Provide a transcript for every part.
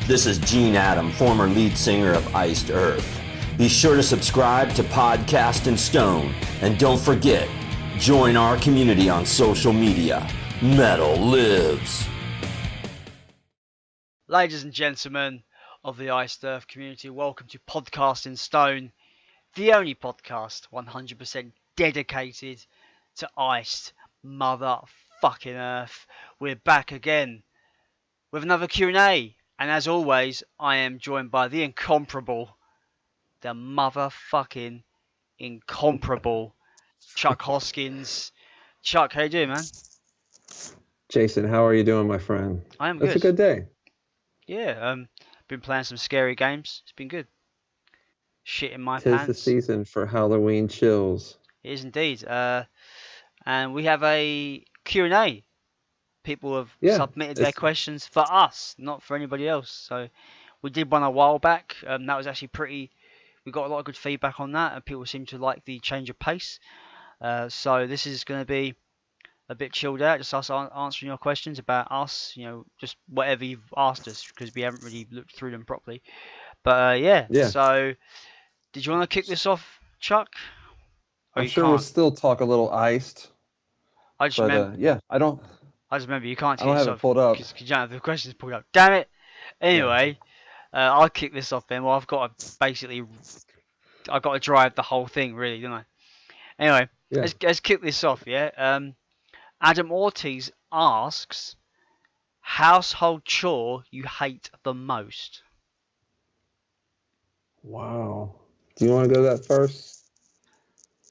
This is Gene Adam, former lead singer of Iced Earth. Be sure to subscribe to Podcast and Stone, and don't forget, join our community on social media. Metal lives. Ladies and gentlemen of the Iced Earth community, welcome to Podcast in Stone, the only podcast 100% dedicated to iced motherfucking Earth. We're back again with another Q&A, and as always, I am joined by the incomparable, the motherfucking incomparable Chuck Hoskins. Chuck, how you doing, man? Jason, how are you doing, my friend? I am good. It's a good day. Yeah, been playing some scary games. It's been good. Shit in my 'Tis pants. the season for Halloween chills. It is indeed. And we have a Q&A. People have submitted their questions for us, not for anybody else. So we did one a while back. That was actually pretty... We got a lot of good feedback on that, and people seem to like the change of pace. So this is going to be a bit chilled out, just us answering your questions about us, you know, just whatever you've asked us, because we haven't really looked through them properly. But yeah. So did you want to kick this off, Chuck? I'm sure we'll still talk a little iced. I just remember, I just remember you can't kick this off pulled up because you don't have the questions pulled up. Damn it! Anyway, I'll kick this off then. Well, I've got to drive the whole thing, really, don't I? Anyway, let's kick this off. Yeah. Adam Ortiz asks, household chore you hate the most? Wow. Do you want to go that first?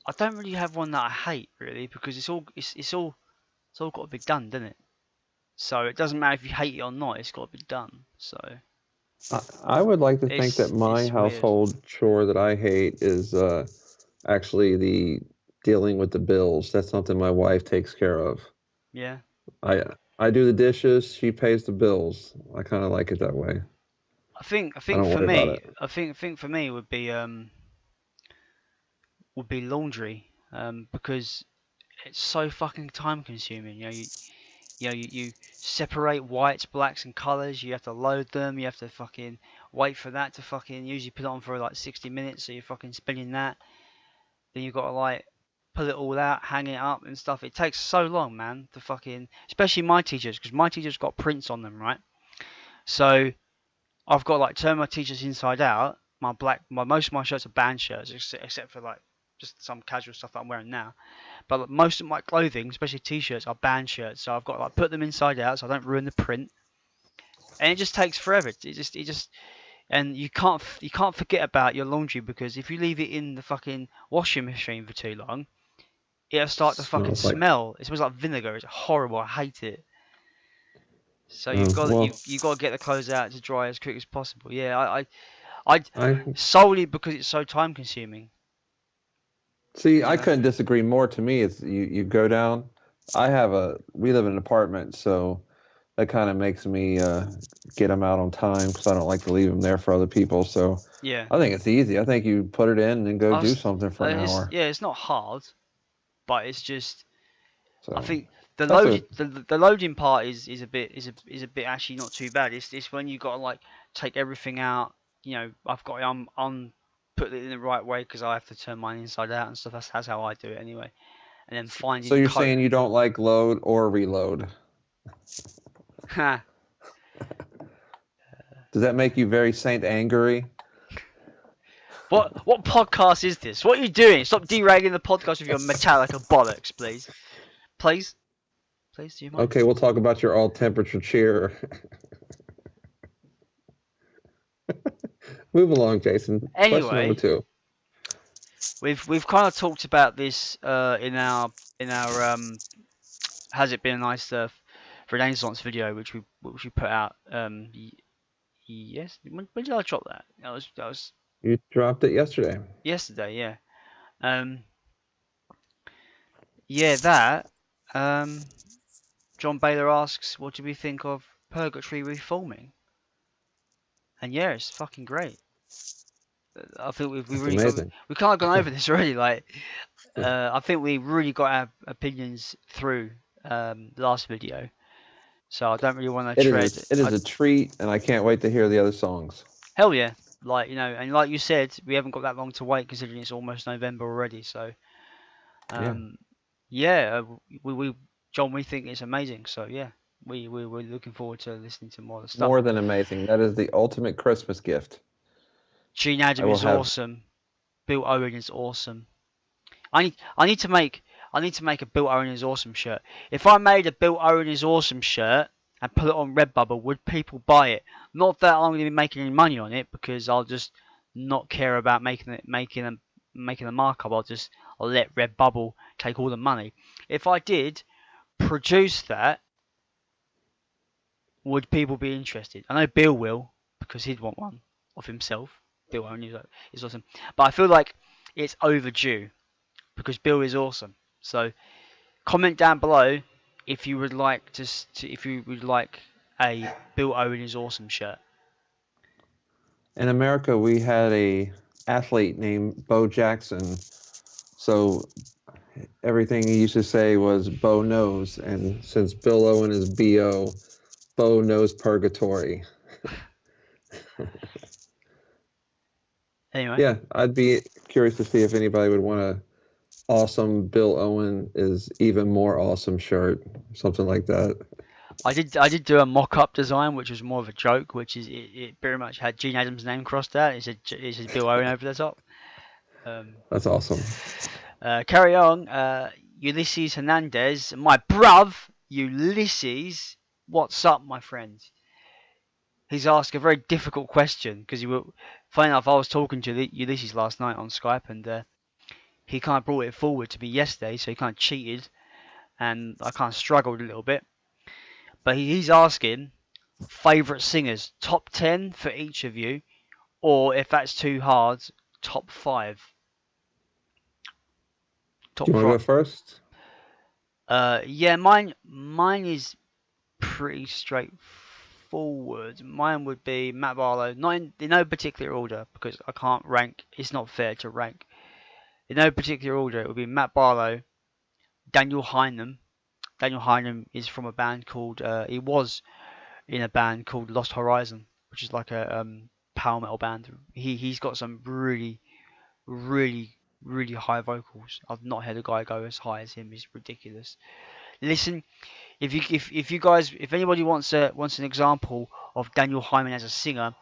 I don't really have one that I hate, really, because it's all got to be done, doesn't it? So it doesn't matter if you hate it or not, it's got to be done. So I would like to think that my household chore that I hate is actually the dealing with the bills. That's something my wife takes care of. Yeah. I do the dishes, she pays the bills. I kind of like it that way. I think for me would be laundry, because it's so fucking time consuming. You separate whites, blacks, and colours. You have to load them. You have to fucking wait for that to fucking usually put it on for like 60 minutes. So you're fucking spinning that. Then you've got to like pull it all out, hang it up and stuff. It takes so long, man, to fucking, especially my t-shirts, because my t-shirts got prints on them, right? So I've got like turn my t-shirts inside out. Most of my shirts are band shirts, except for like just some casual stuff that I'm wearing now. But like, most of my clothing, especially t-shirts, are band shirts. So I've got to like put them inside out so I don't ruin the print. And it just takes forever. And you can't forget about your laundry, because if you leave it in the fucking washing machine for too long, it'll start to fucking smell. It smells like vinegar. It's horrible. I hate it. So you've got to get the clothes out to dry as quick as possible. Yeah, I solely because it's so time consuming. See, I couldn't disagree more. To me, it's you go down. We live in an apartment, so that kind of makes me get them out on time, because I don't like to leave them there for other people. So yeah, I think it's easy. I think you put it in and go do something for an hour. Yeah, it's not hard, but it's just I think the loading part is a bit actually not too bad. It's when you got to like take everything out. You know, I've got to put it in the right way, because I have to turn mine inside out and stuff. That's how I do it anyway. And then finding. So you're saying you don't like load or reload? Does that make you very Saint Angry? What podcast is this? What are you doing? Stop derailing the podcast with your Metallica bollocks, please. Please, do you mind? Okay, we'll talk about your all temperature cheer. Move along, Jason. Anyway, question number 2. We've kind of talked about this in our Has It Been a Nice Renaissance video, which we put out. Yes. When did I drop that? That was. You dropped it yesterday. Yesterday, yeah. That. John Baylor asks, what do we think of Purgatory reforming? And yeah, it's fucking great. I think we kind of gone over this already. Like, I think we really got our opinions through the last video. So I don't really want to It tread. is. It is a treat, and I can't wait to hear the other songs. Hell yeah! Like and like you said, we haven't got that long to wait considering it's almost November already. So yeah, we John, we think it's amazing. So yeah, we're looking forward to listening to more of the stuff. More than amazing. That is the ultimate Christmas gift. Gene Adam is awesome. Bill Owen is awesome. I need to make a Bill Owen is awesome shirt. If I made a Bill Owen is awesome shirt and put it on Redbubble, would people buy it? Not that I'm going to be making any money on it, because I'll just not care about making a markup. I'll let Redbubble take all the money. If I did produce that, would people be interested? I know Bill will, because he'd want one of himself. Bill Owen is awesome, but I feel like it's overdue because Bill is awesome. So comment down below if you would like a Bill Owen is awesome shirt. In America, we had a athlete named Bo Jackson. So everything he used to say was Bo knows, and since Bill Owen is B.O., Bo knows purgatory. Anyway. Yeah, I'd be curious to see if anybody would want a awesome Bill Owen is even more awesome shirt, something like that. I did do a mock-up design, which was more of a joke, which is it very much had Gene Adams' name crossed out. It said Bill Owen over the top. That's awesome. Carry on. Ulysses Hernandez, my bruv, Ulysses, what's up, my friend? He's asked a very difficult question because funny enough, I was talking to Ulysses last night on Skype, and he kind of brought it forward to me yesterday, so he kind of cheated, and I kind of struggled a little bit. But he's asking favourite singers, top 10 for each of you, or if that's too hard, top 5. Do you want to go first? Yeah, mine is pretty straightforward. Mine would be Matt Barlow, not in no particular order, because I can't rank. It's not fair to rank. In no particular order, it would be Matt Barlow, Daniel Hynem. Daniel Hynem is from a band called, he was in a band called Lost Horizon, which is like a power metal band. He's got some really, really, really high vocals. I've not heard a guy go as high as him. It's ridiculous. Listen, if anybody wants an example of Daniel Hyman as a singer,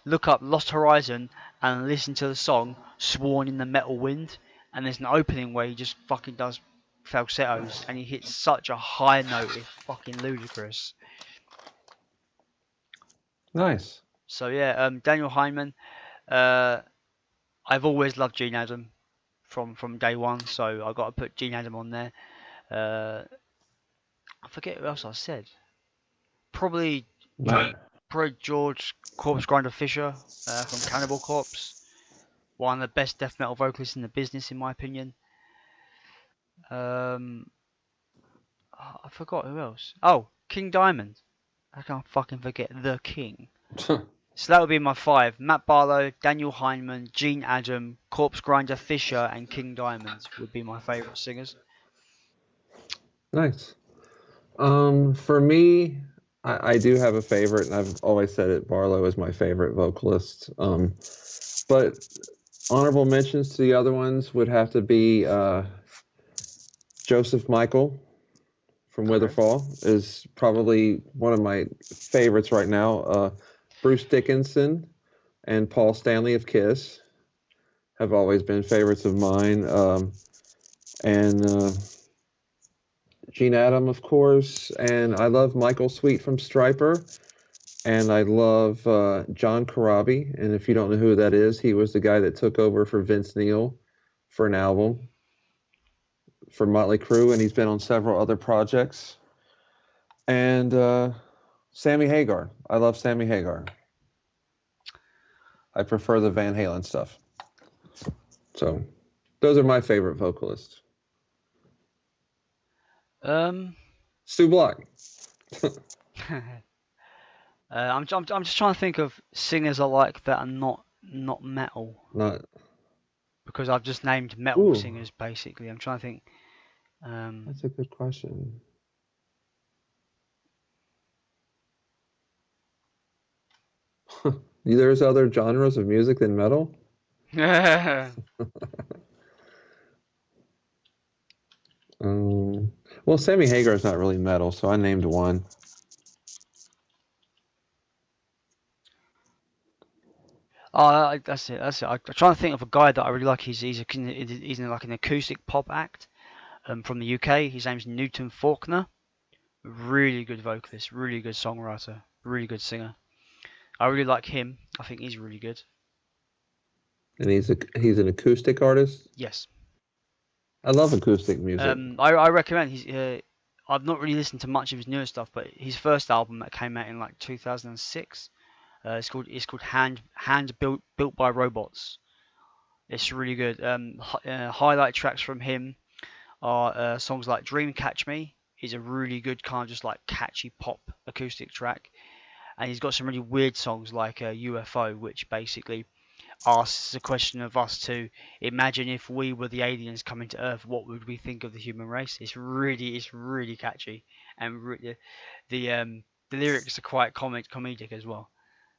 look up Lost Horizon and listen to the song Sworn in the Metal Wind. And there's an opening where he just fucking does falsettos and he hits such a high note, it's fucking ludicrous. Nice. So yeah, Daniel Hyman. I've always loved Gene Adam from day one, so I got to put Gene Adam on there. I forget who else I said. Probably George Corpse Grinder Fisher from Cannibal Corpse. One of the best death metal vocalists in the business, in my opinion. I forgot who else. Oh, King Diamond. I can't fucking forget the King. So that would be my 5. Matt Barlow, Daniel Hyman, Gene Adam, Corpse Grinder Fisher, and King Diamond would be my favourite singers. Nice. For me, I do have a favorite, and I've always said it. Barlow is my favorite vocalist. But honorable mentions to the other ones would have to be Joseph Michael from Witherfall is probably one of my favorites right now. Bruce Dickinson and Paul Stanley of Kiss have always been favorites of mine. And Gene Adam, of course. And I love Michael Sweet from Stryper. And I love John Corabi. And if you don't know who that is, he was the guy that took over for Vince Neil for an album for Motley Crue, and he's been on several other projects. And Sammy Hagar. I love Sammy Hagar. I prefer the Van Halen stuff. So those are my favorite vocalists. Stu Block. I'm just trying to think of singers I like that are not metal. Not because I've just named metal singers basically. I'm trying to think. That's a good question. There's other genres of music than metal. Well, Sammy Hagar is not really metal, so I named one. Oh, that's it. That's it. I'm trying to think of a guy that I really like. He's in like an acoustic pop act from the UK. His name's Newton Faulkner. Really good vocalist, really good songwriter, really good singer. I really like him. I think he's really good. And he's an acoustic artist. Yes. I love acoustic music. I recommend. I've not really listened to much of his newer stuff, but his first album that came out in like 2006. It's called Hand Built by Robots. It's really good. Highlight tracks from him are songs like Dream Catch Me. Is a really good kind of just like catchy pop acoustic track, and he's got some really weird songs like UFO, which basically asks the question of us to imagine if we were the aliens coming to Earth, what would we think of the human race? It's really catchy, and the lyrics are quite comedic as well.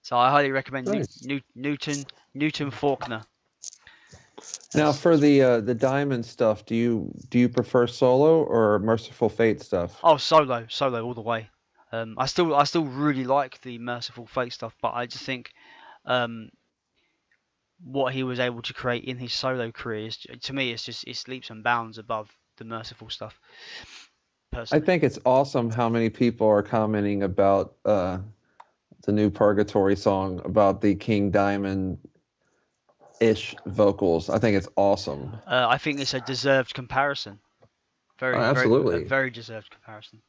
So I highly recommend Nice. Newton Faulkner. Now, for the Diamond stuff, do you prefer solo or Merciful Fate stuff? Oh, solo all the way. I still really like the Merciful Fate stuff, but I just think what he was able to create in his solo career is, to me, it's leaps and bounds above the Merciful stuff. Personally. I think it's awesome how many people are commenting about the new Purgatory song about the King Diamond-ish vocals. I think it's awesome. I think it's a deserved comparison. Absolutely. Very deserved comparison.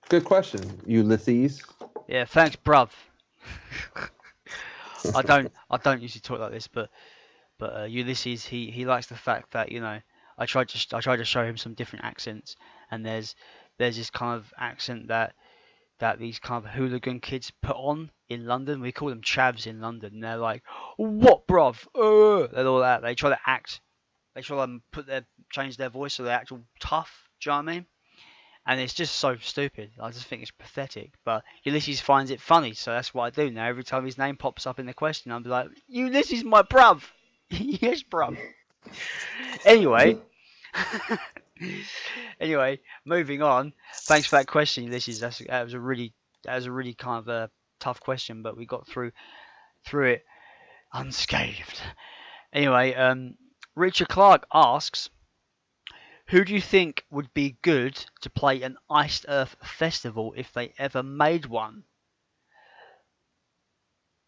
Good question, Ulysses. Yeah, thanks, bruv. I don't usually talk like this, but Ulysses, he likes the fact that I tried to show him some different accents, and there's this kind of accent that these kind of hooligan kids put on in London. We call them chavs in London. And they're like, "What, bruv?" And all that. They try to act. They try to change their voice so they're actual tough. Do you know what I mean? And it's just so stupid. I just think it's pathetic. But Ulysses finds it funny, so that's what I do now. Every time his name pops up in the question, I'll be like, "Ulysses, my bruv." Yes, bruv. Anyway. Anyway, moving on. Thanks for that question, Ulysses. That was a really kind of a tough question, but we got through it unscathed. Anyway, Richard Clark asks, who do you think would be good to play an Iced Earth festival if they ever made one?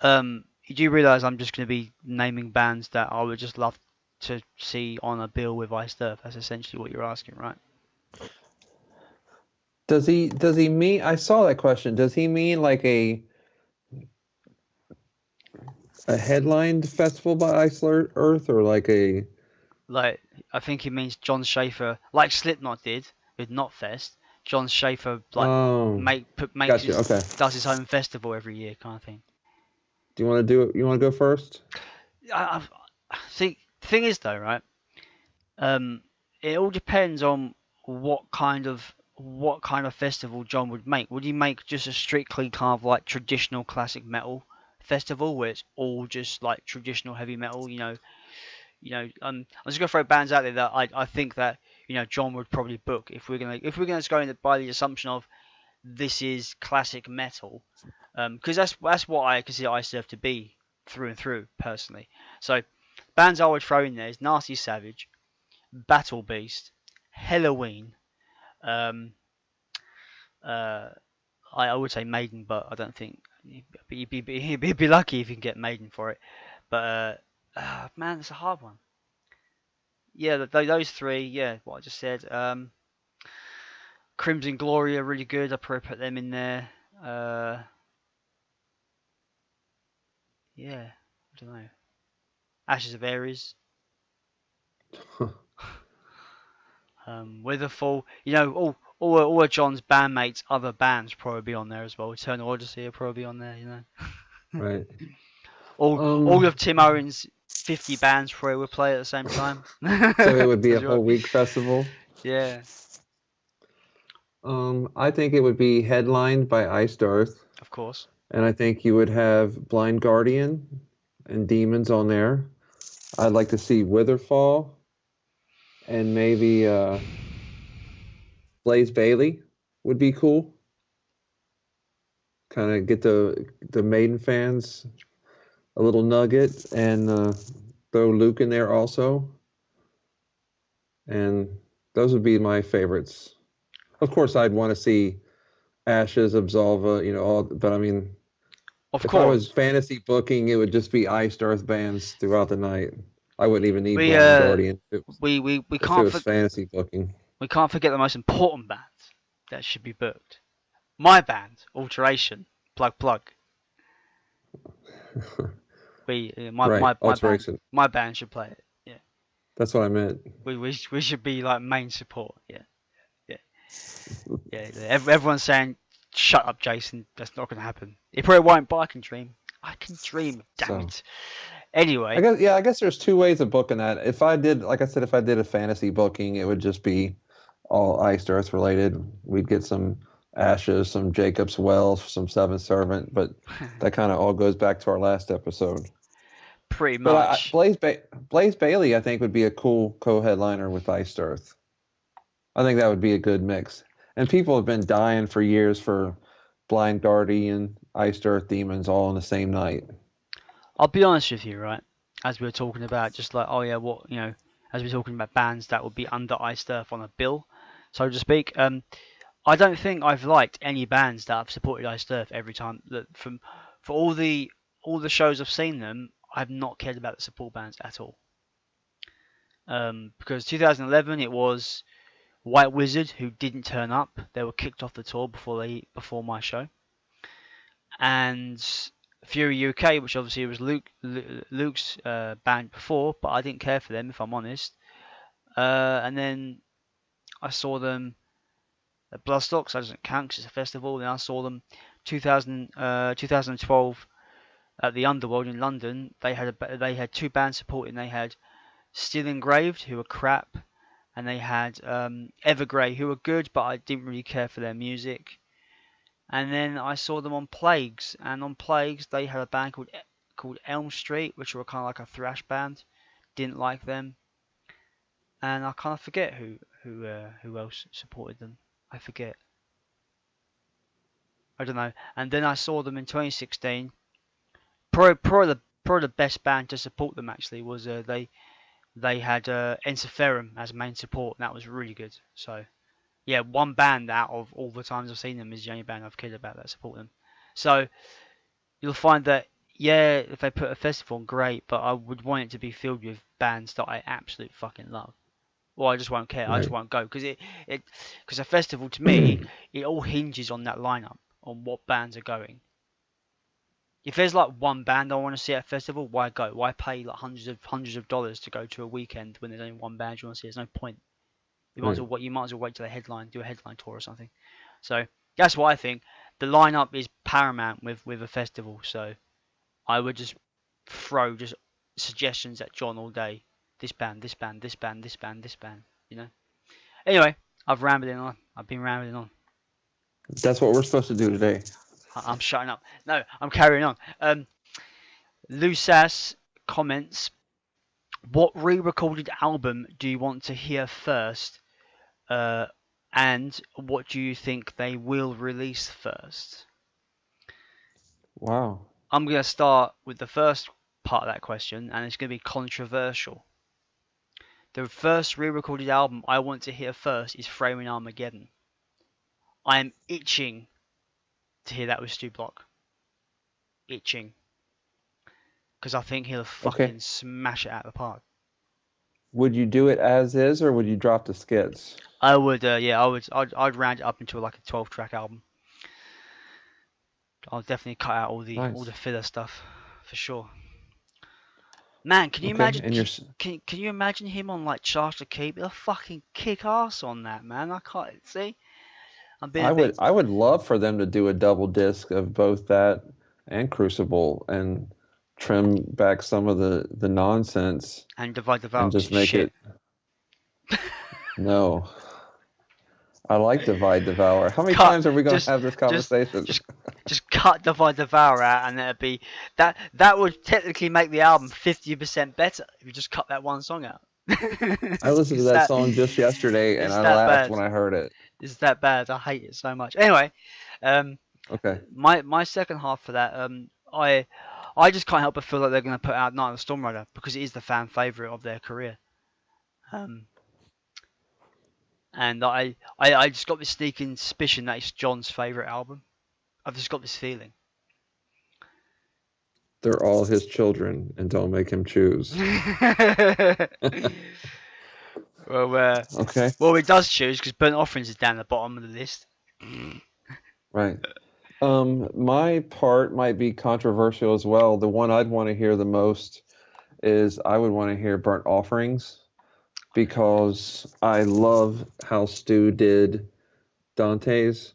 You do realise I'm just going to be naming bands that I would just love to see on a bill with Iced Earth. That's essentially what you're asking, right? Does he mean? I saw that question. Does he mean like a headlined festival by Iced Earth, or like a? Like, I think he means John Schaefer, like Slipknot did with Knotfest. John Schaefer does his own festival every year, kind of thing. Do you want to do it? You want to go first? I think. Thing is though, right? It all depends on what kind of festival John would make. Would he make just a strictly kind of like traditional classic metal festival where it's all just like traditional heavy metal? I'm just gonna throw bands out there that I think that John would probably book if we're gonna just go in by the assumption of this is classic metal, because that's what I consider Iced Earth to be through and through personally. So. Bands I would throw in there is Nasty Savage, Battle Beast, Halloween. I would say Maiden, but I don't think he'd be lucky if he can get Maiden for it. But man, it's a hard one. Yeah, those three. Yeah, what I just said. Crimson Glory are really good. I'd probably put them in there. Yeah, I don't know. Ashes of Ares. Witherfall. All of John's bandmates, other bands probably be on there as well. Eternal Odyssey will probably be on there, Right. all of Tim Owen's 50 bands probably would play at the same time. So it would be a whole week festival. Yeah. I think it would be headlined by Iced Earth. Of course. and I think you would have Blind Guardian and Demons on there. I'd like to see Witherfall and maybe Blaze Bailey would be cool. Kind of get the Maiden fans a little nugget and throw Luke in there also. And those would be my favorites. Of course, I'd want to see Ashes, Absolva, all. But I mean, Of if course. I was fantasy booking, it would just be Iced Earth bands throughout the night. I wouldn't even need We, Blind Guardian we if it can't was fantasy booking. we can't forget the most important band that should be booked. My band, Alteration, plug. My band should play it. Yeah, That's what I meant. we should be like main support. Yeah. Everyone's saying, "Shut up, Jason. That's not going to happen." It probably won't, but I can dream. I can dream. Damn it. Anyway, I guess there's two ways of booking that. If I did a fantasy booking, it would just be all Iced Earth related. We'd get some Ashes, some Jacob's Wells, some Seventh Servant, but that kind of all goes back to our last episode. Pretty much. But Blaze Bailey, I think, would be a cool co-headliner with Iced Earth. I think that would be a good mix. And people have been dying for years for Blind Guardian, Iced Earth, Demons all on the same night. I'll be honest with you, right? As we were talking about, just like, as we were talking about bands that would be under Iced Earth on a bill, so to speak. I don't think I've liked any bands that have supported Iced Earth every time. For all the shows I've seen them, I've not cared about the support bands at all. Because 2011 it was White Wizard who didn't turn up. They were kicked off the tour before my show. And Fury UK, which obviously was Luke's band before, but I didn't care for them, if I'm honest. And then I saw them at Bloodstock, so that doesn't count because it's a festival. Then I saw them 2012 at the Underworld in London. They had two bands supporting. They had Still Engraved, who were crap, and they had Evergrey, who were good, but I didn't really care for their music. And then I saw them on Plagues, and on Plagues they had a band called Elm Street, which were kind of like a thrash band. Didn't like them, and I kind of forget who else supported them. I forget. I don't know. And then I saw them in 2016. Probably the best band to support them actually was they had Ensiferum as main support, and that was really good. So. Yeah, one band out of all the times I've seen them is the only band I've cared about that support them. So you'll find that, yeah, if they put a festival on, great, but I would want it to be filled with bands that I absolutely fucking love. Well, I just won't care. Right. I just won't go because because a festival to me, it all hinges on that lineup, on what bands are going. If there's like one band I want to see at a festival, why go? Why pay like hundreds of dollars to go to a weekend when there's only one band you want to see? There's no point. You might as well wait till do a headline tour or something. So that's what I think. The lineup is paramount with a festival. So I would just throw just suggestions at John all day. This band, this band, this band, this band, this band. Anyway, I've been rambling on. That's what we're supposed to do today. I'm shutting up. No, I'm carrying on. Lusas comments, what re-recorded album do you want to hear first? And what do you think they will release first? Wow. I'm going to start with the first part of that question, and it's going to be controversial. The first re-recorded album I want to hear first is Framing Armageddon. I am itching to hear that with Stu Block. Itching. Because I think he'll fucking smash it out of the park. Would you do it as is, or would you drop the skits? I would, I'd round it up into like a 12-track album. I'll definitely cut out all the filler stuff, for sure. Man, can you imagine? Can you imagine him on like Charge to Keep? He'll fucking kick ass on that, man. I can't see. I would love for them to do a double disc of both that and Crucible and trim back some of the nonsense and Divide the Vow and just make shit. it. No, I like Divide Devour. How many times are we going to have this conversation? Just cut cut Divide Devour out, and that'd be that. That would technically make the album 50% better if you just cut that one song out. I listened to It's that song just yesterday, and it's I that laughed bad. when I heard it. It's that bad. I hate it so much. Anyway, Okay. my second half for that, I just can't help but feel like they're going to put out Night of the Storm Rider because it is the fan favorite of their career. And I just got this sneaking suspicion that it's John's favorite album. I've just got this feeling. They're all his children, and don't make him choose. Okay. Well, it does choose because Burnt Offerings is down the bottom of the list. Right. My part might be controversial as well. The one I'd want to hear the most is I would want to hear Burnt Offerings because I love how Stu did Dante's,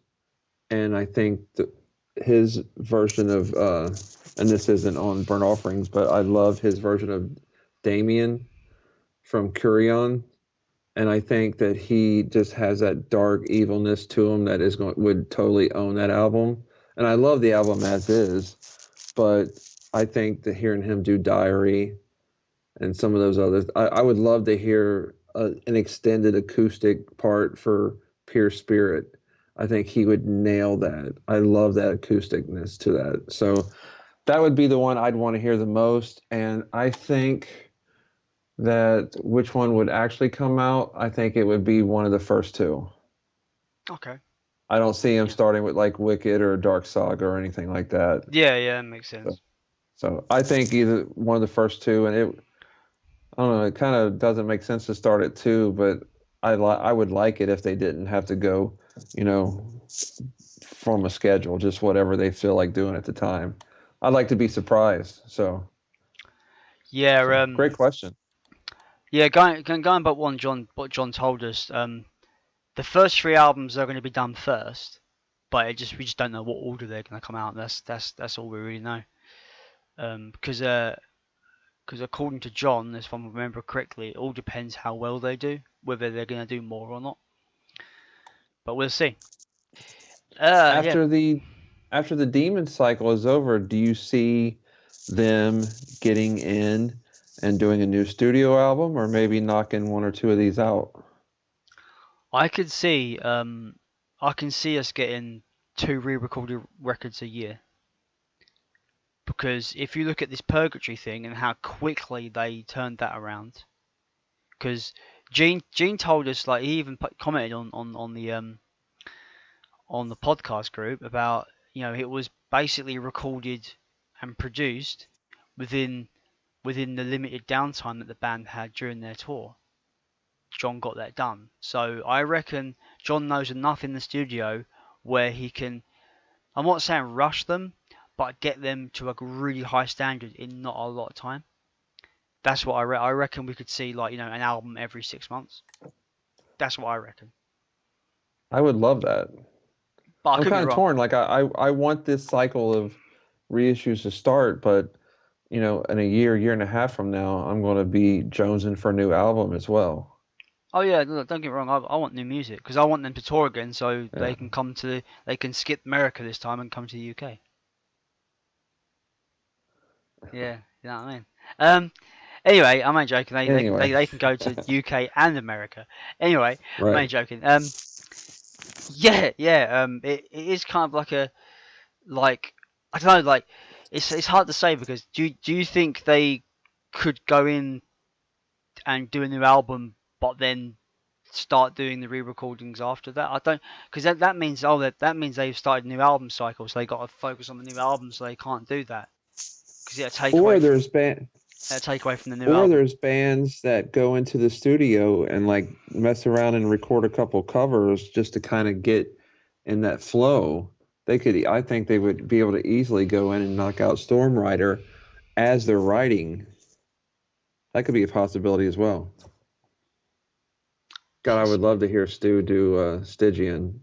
and I think his version of and this isn't on Burnt Offerings, but I love his version of Damien from Curion. And I think that he just has that dark evilness to him that would totally own that album. And I love the album as is, but I think that hearing him do Diary and some of those others, I would love to hear an extended acoustic part for Pure Spirit. I think he would nail that. I love that acousticness to that. So that would be the one I'd want to hear the most. And I think that which one would actually come out, I think it would be one of the first two. Okay. I don't see him starting with like Wicked or Dark Saga or anything like that. Yeah, that makes sense. So I think either one of the first two, and I don't know, it kind of doesn't make sense to start at two, but I would like it if they didn't have to go, from a schedule, just whatever they feel like doing at the time. I'd like to be surprised. So yeah, great question. Yeah, going by what John told us, the first three albums are going to be done first, but we just don't know what order they're going to come out. That's all we really know. Because according to John, if I remember correctly, it all depends how well they do, whether they're going to do more or not. But we'll see. After the Demon cycle is over, do you see them getting in and doing a new studio album, or maybe knocking one or two of these out? I can see us getting 2 re-recorded records a year. Because if you look at this Purgatory thing and how quickly they turned that around, because Gene told us, like, he even commented on the podcast group about, it was basically recorded and produced within the limited downtime that the band had during their tour. John got that done. So I reckon John knows enough in the studio where he can, I'm not saying rush them, but get them to a really high standard in not a lot of time. That's what I reckon we could see, like, an album every 6 months. That's what I reckon. I would love that. But I'm kind of torn. Like, I want this cycle of reissues to start, but in a year and a half from now, I'm going to be jonesing for a new album as well. Oh yeah, look, don't get me wrong. I want new music because I want them to tour again, so they can skip America this time and come to the UK. Yeah, you know what I mean. Anyway, I'm only joking. They can go to UK and America. Anyway, right. I'm only joking. Yeah. It is kind of like I don't know, like it's hard to say because do you think they could go in and do a new album, but then start doing the re-recordings after that? I don't, because that means they've started a new album cycle, so they got to focus on the new album, so they can't do that. Because take away from the new album. Or there's bands that go into the studio and like mess around and record a couple covers just to kind of get in that flow. I think they would be able to easily go in and knock out Storm Rider as they're writing. That could be a possibility as well. God, I would love to hear Stu do Stygian.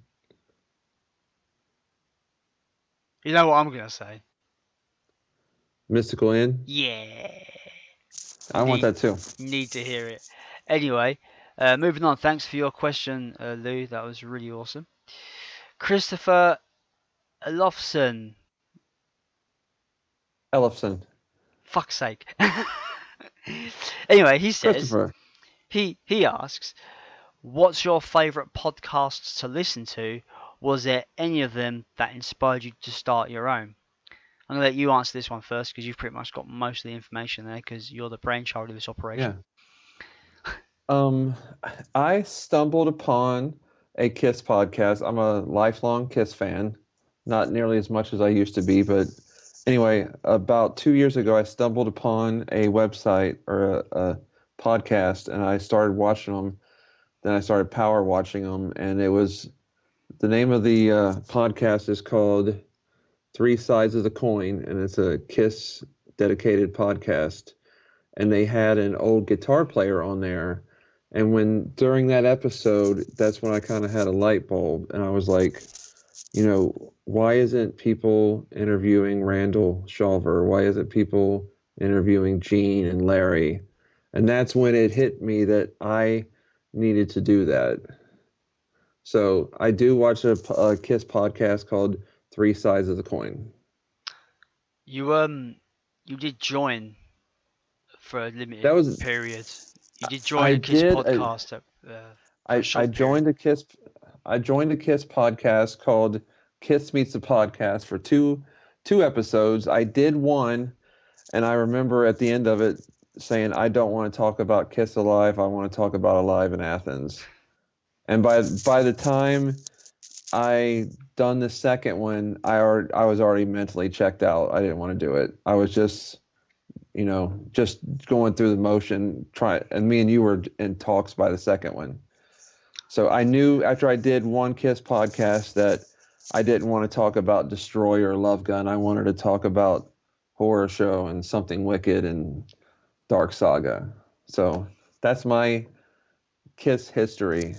You know what I'm going to say? Mystical Inn? Yeah. I want that too. Need to hear it. Anyway, moving on. Thanks for your question, Lou. That was really awesome. Christopher Lofson. Ellefson. Fuck's sake. Anyway, he says, Christopher. he asks, what's your favourite podcasts to listen to? Was there any of them that inspired you to start your own? I'm going to let you answer this one first because you've pretty much got most of the information there because you're the brainchild of this operation. I stumbled upon a Kiss podcast. I'm a lifelong Kiss fan, not nearly as much as I used to be, but anyway, about 2 years ago, I stumbled upon a website or a podcast, and I started watching them. Then I started power watching them, and it was the name of the podcast is called Three Sides of the Coin, and it's a Kiss dedicated podcast. And they had an old guitar player on there. And when during that episode, that's when I kind of had a light bulb, and I was like, why isn't people interviewing Randall Shawver? Why isn't people interviewing Gene and Larry? And that's when it hit me that I needed to do that. So I do watch a Kiss podcast called Three Sides of the Coin. You did join for a limited period. You did join a Kiss podcast. I joined a Kiss podcast called Kiss Meets the Podcast for two episodes. I did one, and I remember at the end of it saying, I don't want to talk about Kiss Alive. I want to talk about Alive in Athens. And by the time I done the second one, I was already mentally checked out. I didn't want to do it. I was just going through the motion, and me and you were in talks by the second one. So I knew after I did one Kiss podcast that I didn't want to talk about Destroyer or Love Gun. I wanted to talk about Horror Show and Something Wicked and Dark Saga. So that's my Kiss history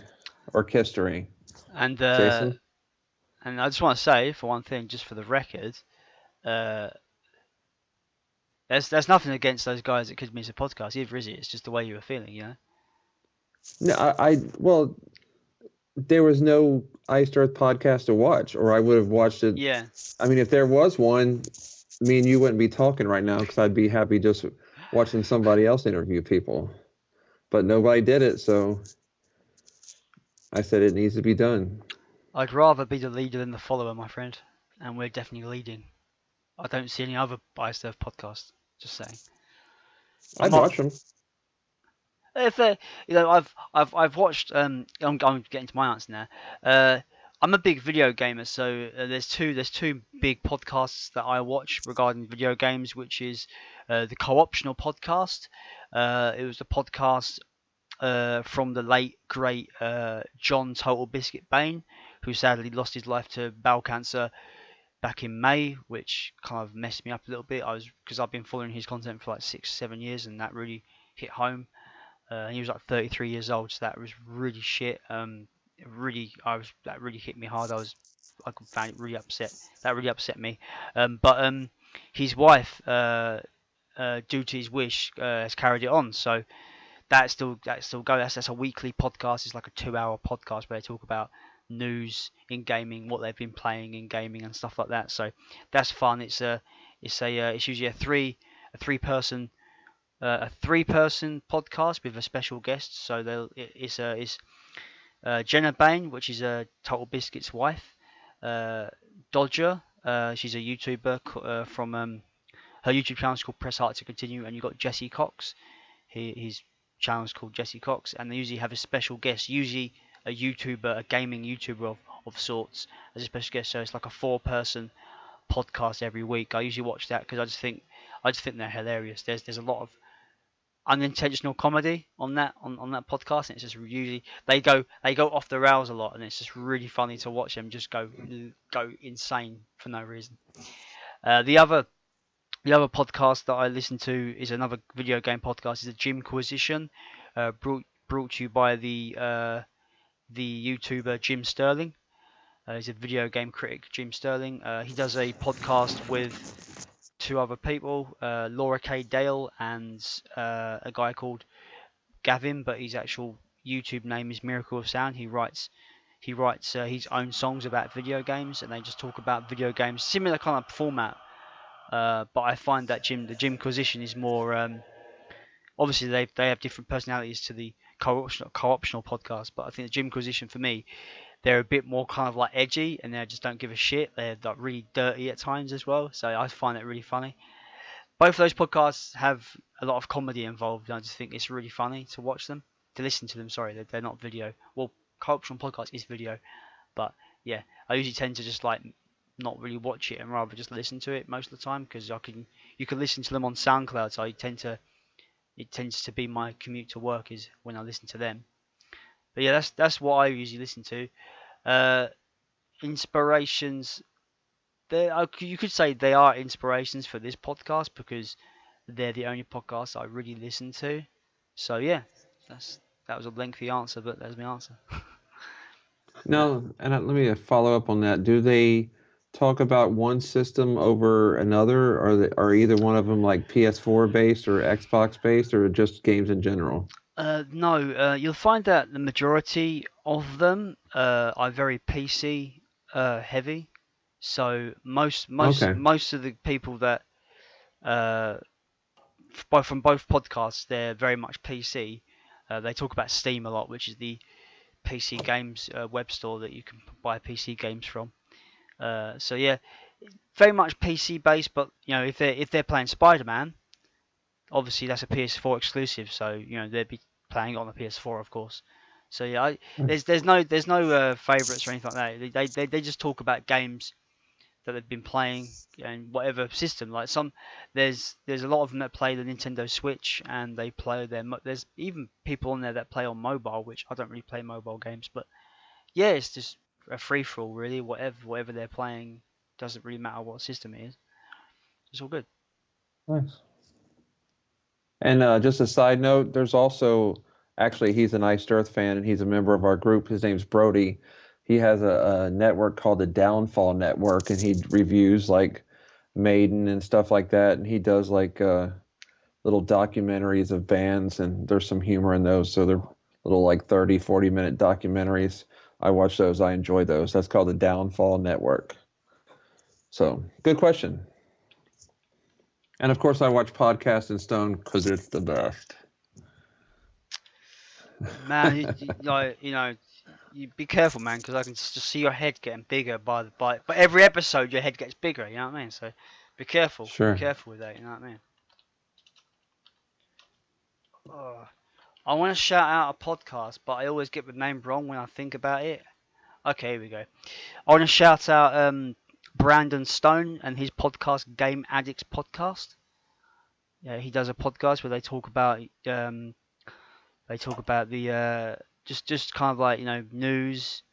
or Kisstory. And Jason? And I just want to say, for one thing, just for the record, there's nothing against those guys that could miss a podcast, either, is it? It's just the way you were feeling, No, well, there was no Iced Earth podcast to watch, or I would have watched it. Yeah. I mean, if there was one, me and you wouldn't be talking right now because I'd be happy just watching somebody else interview people. But nobody did it, so I said it needs to be done. I'd rather be the leader than the follower, my friend, and we're definitely leading. I don't see any other Iced Earth podcasts. Just saying. I'd watch them. If I've watched. I'm getting to my answer now. I'm a big video gamer, so there's two big podcasts that I watch regarding video games, which is the Co-optional podcast. It was a podcast from the late great John Total Biscuit Bain, who sadly lost his life to bowel cancer back in May, which kind of messed me up a little bit. Because I've been following his content for like 6-7 years, and that really hit home. He was like 33 years old, so that was really shit. That really hit me hard. I found it really upset. That really upset me. But his wife, due to his wish, has carried it on. So that's still going. That's a weekly podcast. It's like a 2-hour podcast where they talk about news in gaming, what they've been playing in gaming and stuff like that. So that's fun. It's usually a three person podcast with a special guest. So it's Jenna Bain, which is Total Biscuit's wife. Dodger, she's a YouTuber from her YouTube channel is called Press Heart to Continue, and you've got Jesse Cox. His channel is called Jesse Cox, and they usually have a special guest, usually a YouTuber, a gaming YouTuber of sorts, as a special guest. So it's like a 4-person podcast every week. I usually watch that because I just think they're hilarious. There's a lot of unintentional comedy on that podcast, and it's just usually they go off the rails a lot, and it's just really funny to watch them just go insane for no reason. The other podcast that I listen to is another video game podcast. It's a Jimquisition, brought to you by the YouTuber Jim Sterling. He's a video game critic, Jim Sterling. He does a podcast with 2 other people, Laura K. Dale and a guy called Gavin, but his actual YouTube name is Miracle of Sound. He writes his own songs about video games, and they just talk about video games, similar kind of format But I find that the Jimquisition is more. Obviously, they have different personalities to the co-optional podcast, but I think the Jimquisition for me, they're a bit more kind of like edgy, and they just don't give a shit. They're like really dirty at times as well, so I find it really funny. Both of those podcasts have a lot of comedy involved, and I just think it's really funny to watch them, to listen to them. Sorry, they're not video. Well, co-optional podcast is video, but yeah, I usually tend to just like not really watch it and rather just listen to it most of the time because you can listen to them on SoundCloud, so it tends to be my commute to work is when I listen to them. But yeah, that's what I usually listen to. Inspirations. You could say they are inspirations for this podcast because they're the only podcasts I really listen to. So yeah, that was a lengthy answer, but that's my answer. Now, and let me follow up on that. Do they talk about one system over another? Are either one of them like PS4 based or Xbox based, or just games in general? No, you'll find that the majority of them are very PC heavy. So most of the people that from both podcasts, they're very much PC. They talk about Steam a lot, which is the PC games web store that you can buy PC games from. So yeah, very much PC based. But you know, if they're playing Spider-Man, obviously that's a PS4 exclusive. So you know they'd be playing it on the PS4, of course. So yeah, there's no favorites or anything like that. They just talk about games that they've been playing and whatever system. Like there's a lot of them that play the Nintendo Switch and they play there's even people on there that play on mobile, which I don't really play mobile games, but yeah, it's just a free for all really. Whatever they're playing, doesn't really matter what system it is. It's all good. Nice. And just a side note, there's also actually he's an Iced Earth fan and he's a member of our group. His name's Brody. He has a network called the Downfall Network, and he reviews like Maiden and stuff like that. And he does like little documentaries of bands, and there's some humor in those. So they're little like 30, 40-minute documentaries. I watch those. I enjoy those. That's called the Downfall Network. So good question. And of course, I watch Podcast and Stone because it's the best. Man, you be careful, man, because I can just see your head getting bigger by every episode your head gets bigger. You know what I mean? So be careful. Sure. Be careful with that. You know what I mean? I want to shout out a podcast, but I always get the name wrong when I think about it. Okay, here we go. I want to shout out Brandon Stone and his podcast, Game Addicts Podcast. Yeah, he does a podcast where they talk about the just kind of like, you know, news,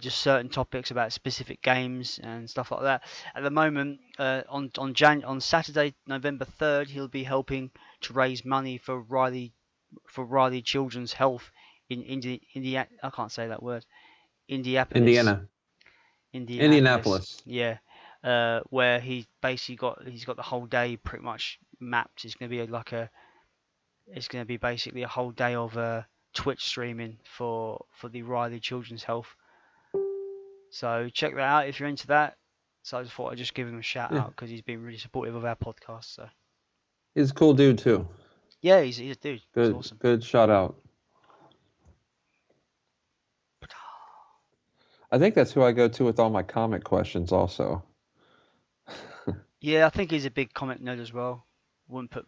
just certain topics about specific games and stuff like that. At the moment, on Saturday, November 3rd, he'll be helping to raise money for Riley Children's Health in Indiana. I can't say that word. Indianapolis. Yeah, where he's got the whole day pretty much mapped. It's going to be basically a whole day of Twitch streaming for the Riley Children's Health. So check that out if you're into that. So I just thought I'd just give him a shout out because he's been really supportive of our podcast. So he's a cool dude too. Yeah, he's a dude. Good, he's awesome. Good shout out. I think that's who I go to with all my comic questions also. Yeah, I think he's a big comic nerd as well. I wouldn't put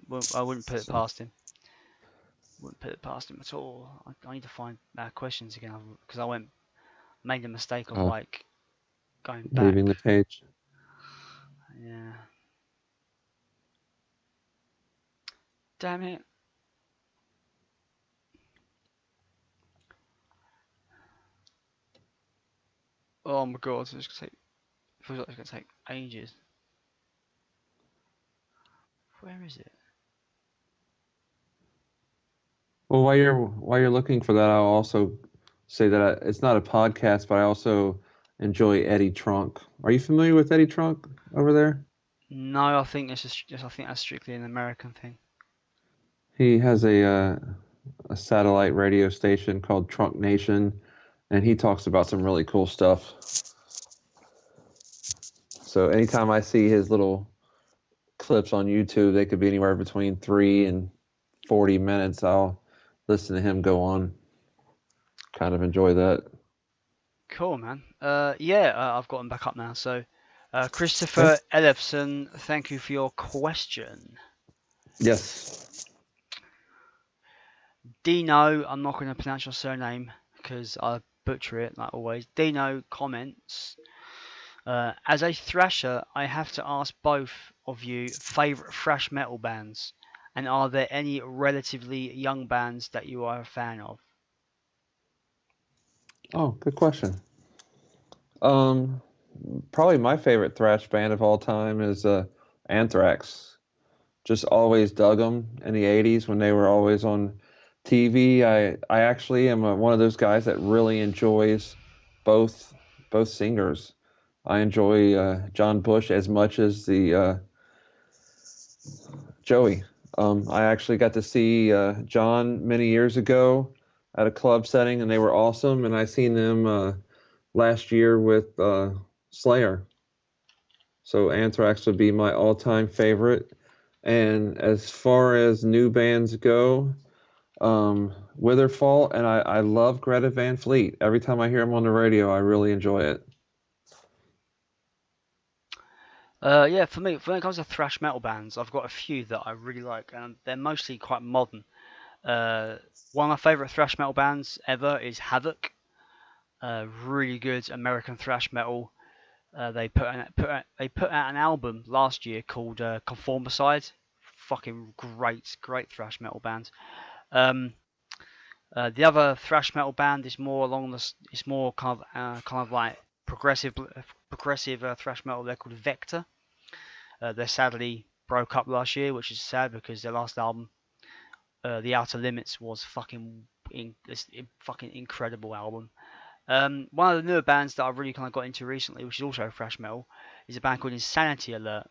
it past him. Wouldn't put it past him at all. I need to find questions again because I made the mistake of like going back. Leaving the page. Yeah. Damn it. Oh my god, it's gonna take. Feels like it's gonna take ages. Where is it? Well, while you're looking for that, I'll also say that it's not a podcast, but I also enjoy Eddie Trunk. Are you familiar with Eddie Trunk over there? No, I think that's strictly an American thing. He has a satellite radio station called Trunk Nation, and he talks about some really cool stuff. So anytime I see his little clips on YouTube. They could be anywhere between 3 and 40 minutes. I'll listen to him go on. Kind of enjoy that. Cool, man. I've got them back up now. So, Christopher Ellefson, thank you for your question. Yes. Dino, I'm not going to pronounce your surname because I butcher it like always. Dino comments, as a thrasher, I have to ask both of you favourite thrash metal bands, and are there any relatively young bands that you are a fan of? Oh, good question. Probably my favorite thrash band of all time is Anthrax. Just always dug them in the 80s when they were always on TV. I actually am one of those guys that really enjoys both singers. I enjoy John Bush as much as the Joey. I actually got to see John many years ago at a club setting, and they were awesome. And I seen them last year with Slayer. So Anthrax would be my all-time favorite. And as far as new bands go, Witherfall, and I love Greta Van Fleet. Every time I hear them on the radio, I really enjoy it. For me, when it comes to thrash metal bands, I've got a few that I really like, and they're mostly quite modern. One of my favourite thrash metal bands ever is Havoc. Really good American thrash metal. They put out an album last year called Conformicide. Fucking great thrash metal band. The other thrash metal band is more kind of like progressive thrash metal. They're called Vector. They sadly broke up last year, which is sad because their last album, The Outer Limits, was fucking incredible album. One of the newer bands that I've really kind of got into recently, which is also thrash metal, is a band called Insanity Alert,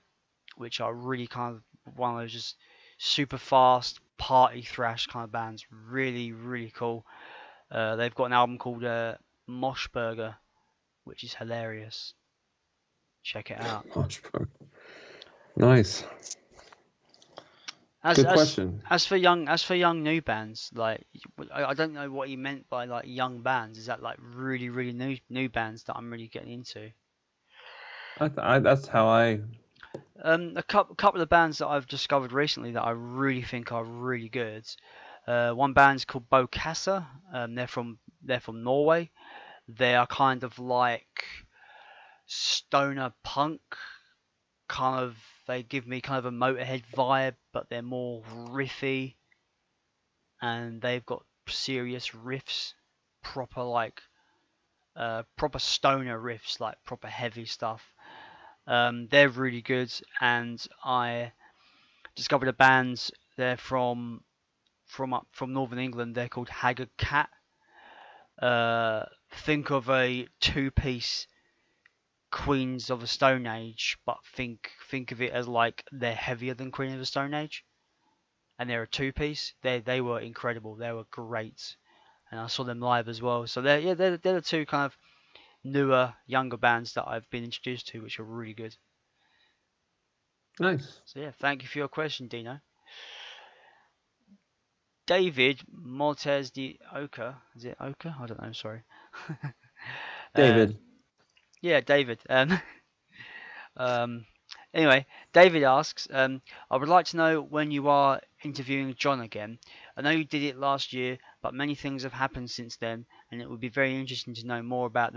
which are really kind of one of those just super fast party thrash kind of bands. Really, really cool. They've got an album called Moshburger, which is hilarious. Check it out. Moshburger. Nice. Good question. As for young new bands, like I don't know what he meant by like young bands. Is that like really really new bands that I'm really getting into? That's how I. A couple of bands that I've discovered recently that I really think are really good. One band's called Bokassa. They're from Norway. They are kind of like stoner punk. Kind of, they give me kind of a Motorhead vibe, but they're more riffy, and they've got serious riffs, proper stoner riffs, like proper heavy stuff. They're really good, and I discovered a band. They're from Northern England. They're called Haggard Cat. Think of a two-piece Queens of the Stone Age, but think of it as like they're heavier than Queen of the Stone Age, and they're a two-piece. They were incredible. They were great, and I saw them live as well. So they're the two kind of newer, younger bands that I've been introduced to, which are really good. Nice. So yeah, thank you for your question, Dino. David Mortez de Oka. Is it Oka? I don't know. Sorry. David. Yeah, David. Anyway, David asks, I would like to know when you are interviewing John again. I know you did it last year, but many things have happened since then, and it would be very interesting to know more about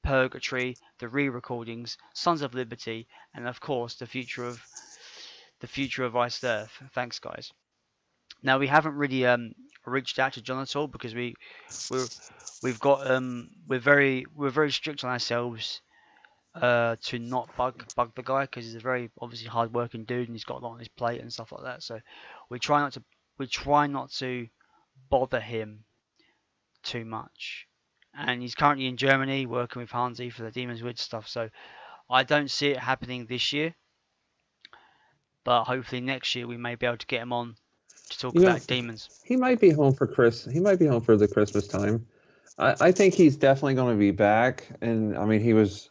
Purgatory, the re-recordings, Sons of Liberty, and of course the future of Iced Earth. Thanks, guys. Now we haven't really reached out to John at all because we're very strict on ourselves to not bug the guy, because he's a very obviously hard working dude and he's got a lot on his plate and stuff like that. So we try not to bother him too much. And he's currently in Germany working with Hansi for the Demon's Wood stuff. So I don't see it happening this year, but hopefully next year we may be able to get him on to talk about demons. He might be home for He might be home for the Christmas time. I think he's definitely going to be back. And I mean, he was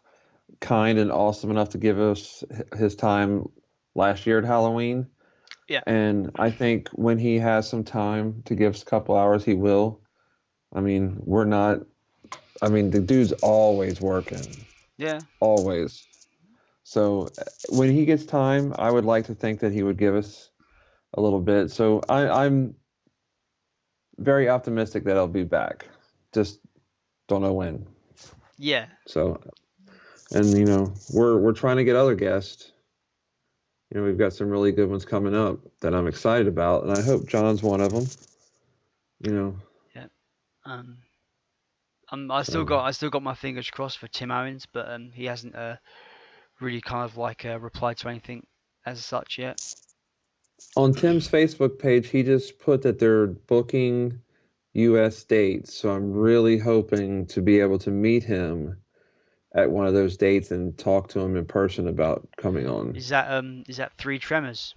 kind and awesome enough to give us his time last year at Halloween. Yeah. And I think when he has some time to give us a couple hours, he will. I mean, the dude's always working, Yeah. always. So when he gets time, I would like to think that he would give us a little bit. So I'm very optimistic that I'll be back. Just don't know when. Yeah. So, and we're trying to get other guests. We've got some really good ones coming up that I'm excited about, and I hope John's one of them. Yeah. I still got my fingers crossed for Tim Owens, but he hasn't really kind of like replied to anything as such yet. On Tim's Facebook page, he just put that they're booking U.S. dates, so I'm really hoping to be able to meet him at one of those dates and talk to him in person about coming on. Is that Three Tremors?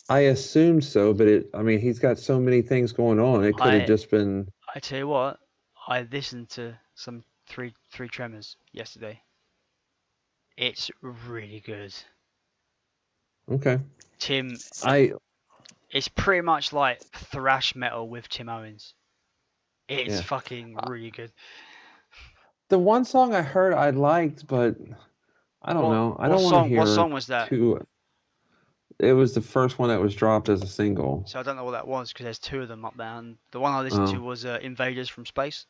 I assume so, but he's got so many things going on. It could have just been. I tell you what, I listened to some Three Tremors yesterday. It's really good. Okay. Tim, it's pretty much like thrash metal with Tim Owens. It's fucking really good. The one song I heard I liked, but I don't know. I don't want to hear. What song was that? It was the first one that was dropped as a single. So I don't know what that was because there's two of them up there, and the one I listened to was Invaders from Space.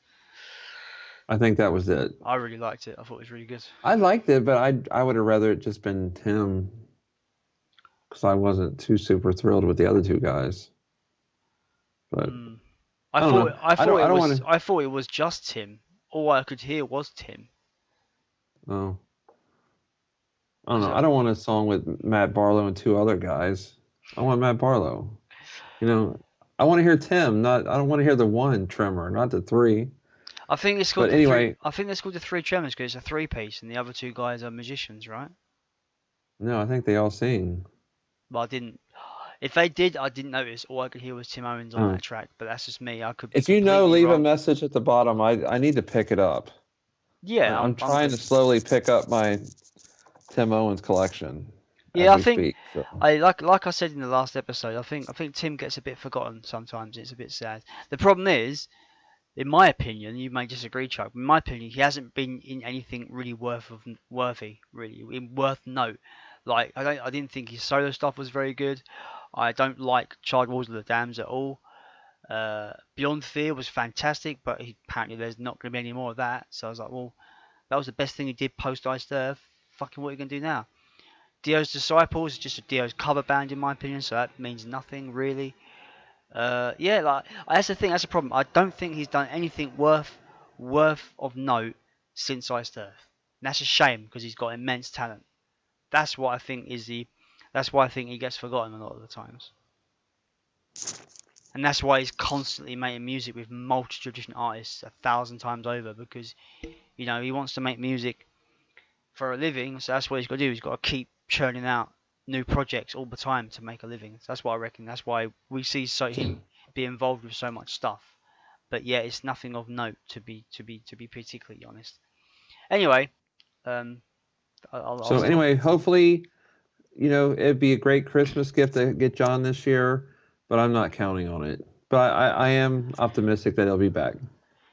I think that was it. I really liked it. I thought it was really good. I liked it, but I would have rather it just been Tim, because I wasn't too super thrilled with the other two guys. But I thought it was just Tim. All I could hear was Tim. Oh. I don't know. I don't want a song with Matt Barlow and two other guys. I want Matt Barlow. I want to hear Tim. I don't want to hear the one Tremor, not the three. I think it's called the Three Tremors because it's a three-piece, and the other two guys are magicians, right? No, I think they all sing. Well, I didn't. If they did, I didn't notice. All I could hear was Tim Owens on that track, but that's just me. I could. Be if you know, leave wrong. a message at the bottom. I need to pick it up. Yeah, I'm trying to slowly pick up my Tim Owens collection. Yeah, I think like I said in the last episode, I think Tim gets a bit forgotten sometimes. It's a bit sad. The problem is, in my opinion, you may disagree, Chuck. In my opinion, he hasn't been in anything really worth note. Like I didn't think his solo stuff was very good. I don't like Child Wars of the Dams at all. Beyond Fear was fantastic, but apparently there's not going to be any more of that. So I was like, well, that was the best thing he did post Iced Earth. Fucking what are you going to do now? Dio's Disciples is just a Dio's cover band in my opinion, so that means nothing really. That's the thing. That's the problem. I don't think he's done anything worth of note since Iced Earth. And that's a shame because he's got immense talent. That's what I think That's why I think he gets forgotten a lot of the times. And that's why he's constantly making music with multitude of different artists 1,000 times over, because he wants to make music for a living. So that's what he's got to do. He's got to keep churning out new projects all the time to make a living. So that's what I reckon. That's why we see him be involved with so much stuff. But yeah, it's nothing of note to be particularly honest. Anyway, hopefully, it'd be a great Christmas gift to get John this year, but I'm not counting on it. But I am optimistic that he'll be back.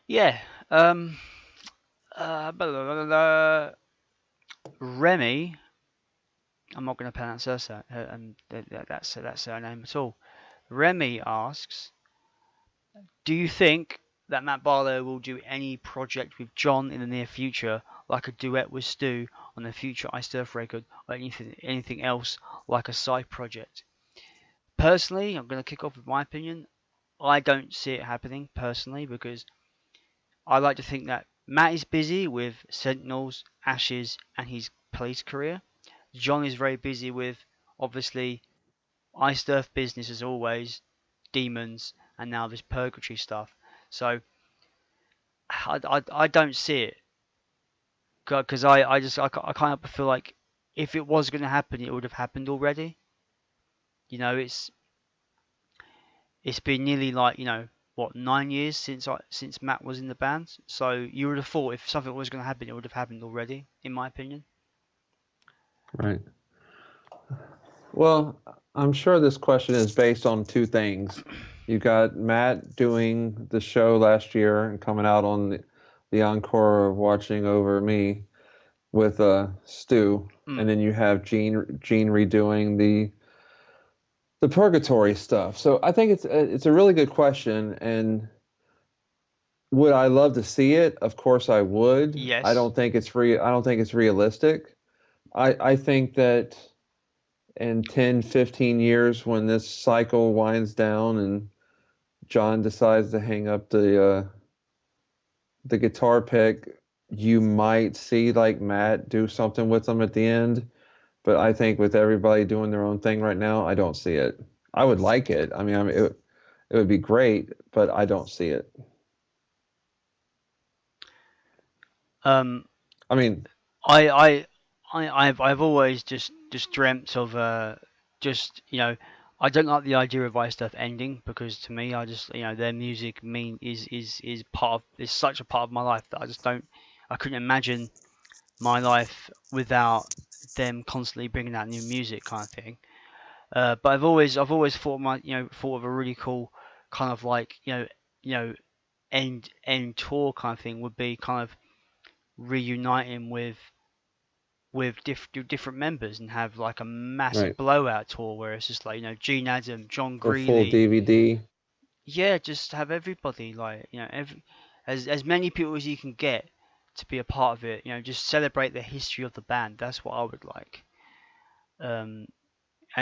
Yeah. Remy, I'm not going to pronounce that surname at all. Remy asks, do you think that Matt Barlow will do any project with John in the near future, like a duet with Stu on the future Iced Earth record, or anything else like a side project? Personally, I'm going to kick off with my opinion. I don't see it happening personally, because I like to think that Matt is busy with Sentinels, Ashes, and his police career. John is very busy with, obviously, Iced Earth business as always, Demons, and now this Purgatory stuff. So I don't see it, because I kind of feel like if it was going to happen, it would have happened already. It's been nearly like what, 9 years since Matt was in the band. So you would have thought if something was going to happen, it would have happened already, in my opinion. Right. Well, I'm sure this question is based on two things. You got Matt doing the show last year and coming out on the encore of Watching Over Me with Stu, and then you have Gene redoing the Purgatory stuff. So I think it's a really good question, and would I love to see it? Of course I would. Yes. I don't think it's realistic. I think that in 10, 15 years when this cycle winds down and John decides to hang up the guitar pick, you might see like Matt do something with them at the end. But I think with everybody doing their own thing right now, I don't see it. I would like it. I mean, it would be great, but I don't see it. I mean, I've always just dreamt of just, you know, I don't like the idea of Iced Earth ending, because to me, I just, you know, their music is such a part of my life that I couldn't imagine my life without them constantly bringing out new music, kind of thing. But I've always thought of a really cool kind of like, you know end tour kind of thing would be kind of reuniting with different members and have like a massive right. blowout tour where it's just like, you know, Gene Adam, John Or full Greeley. DVD. Yeah, just have everybody, like, you know, as many people as you can get to be a part of it. You know, just celebrate the history of the band. That's what I would like. And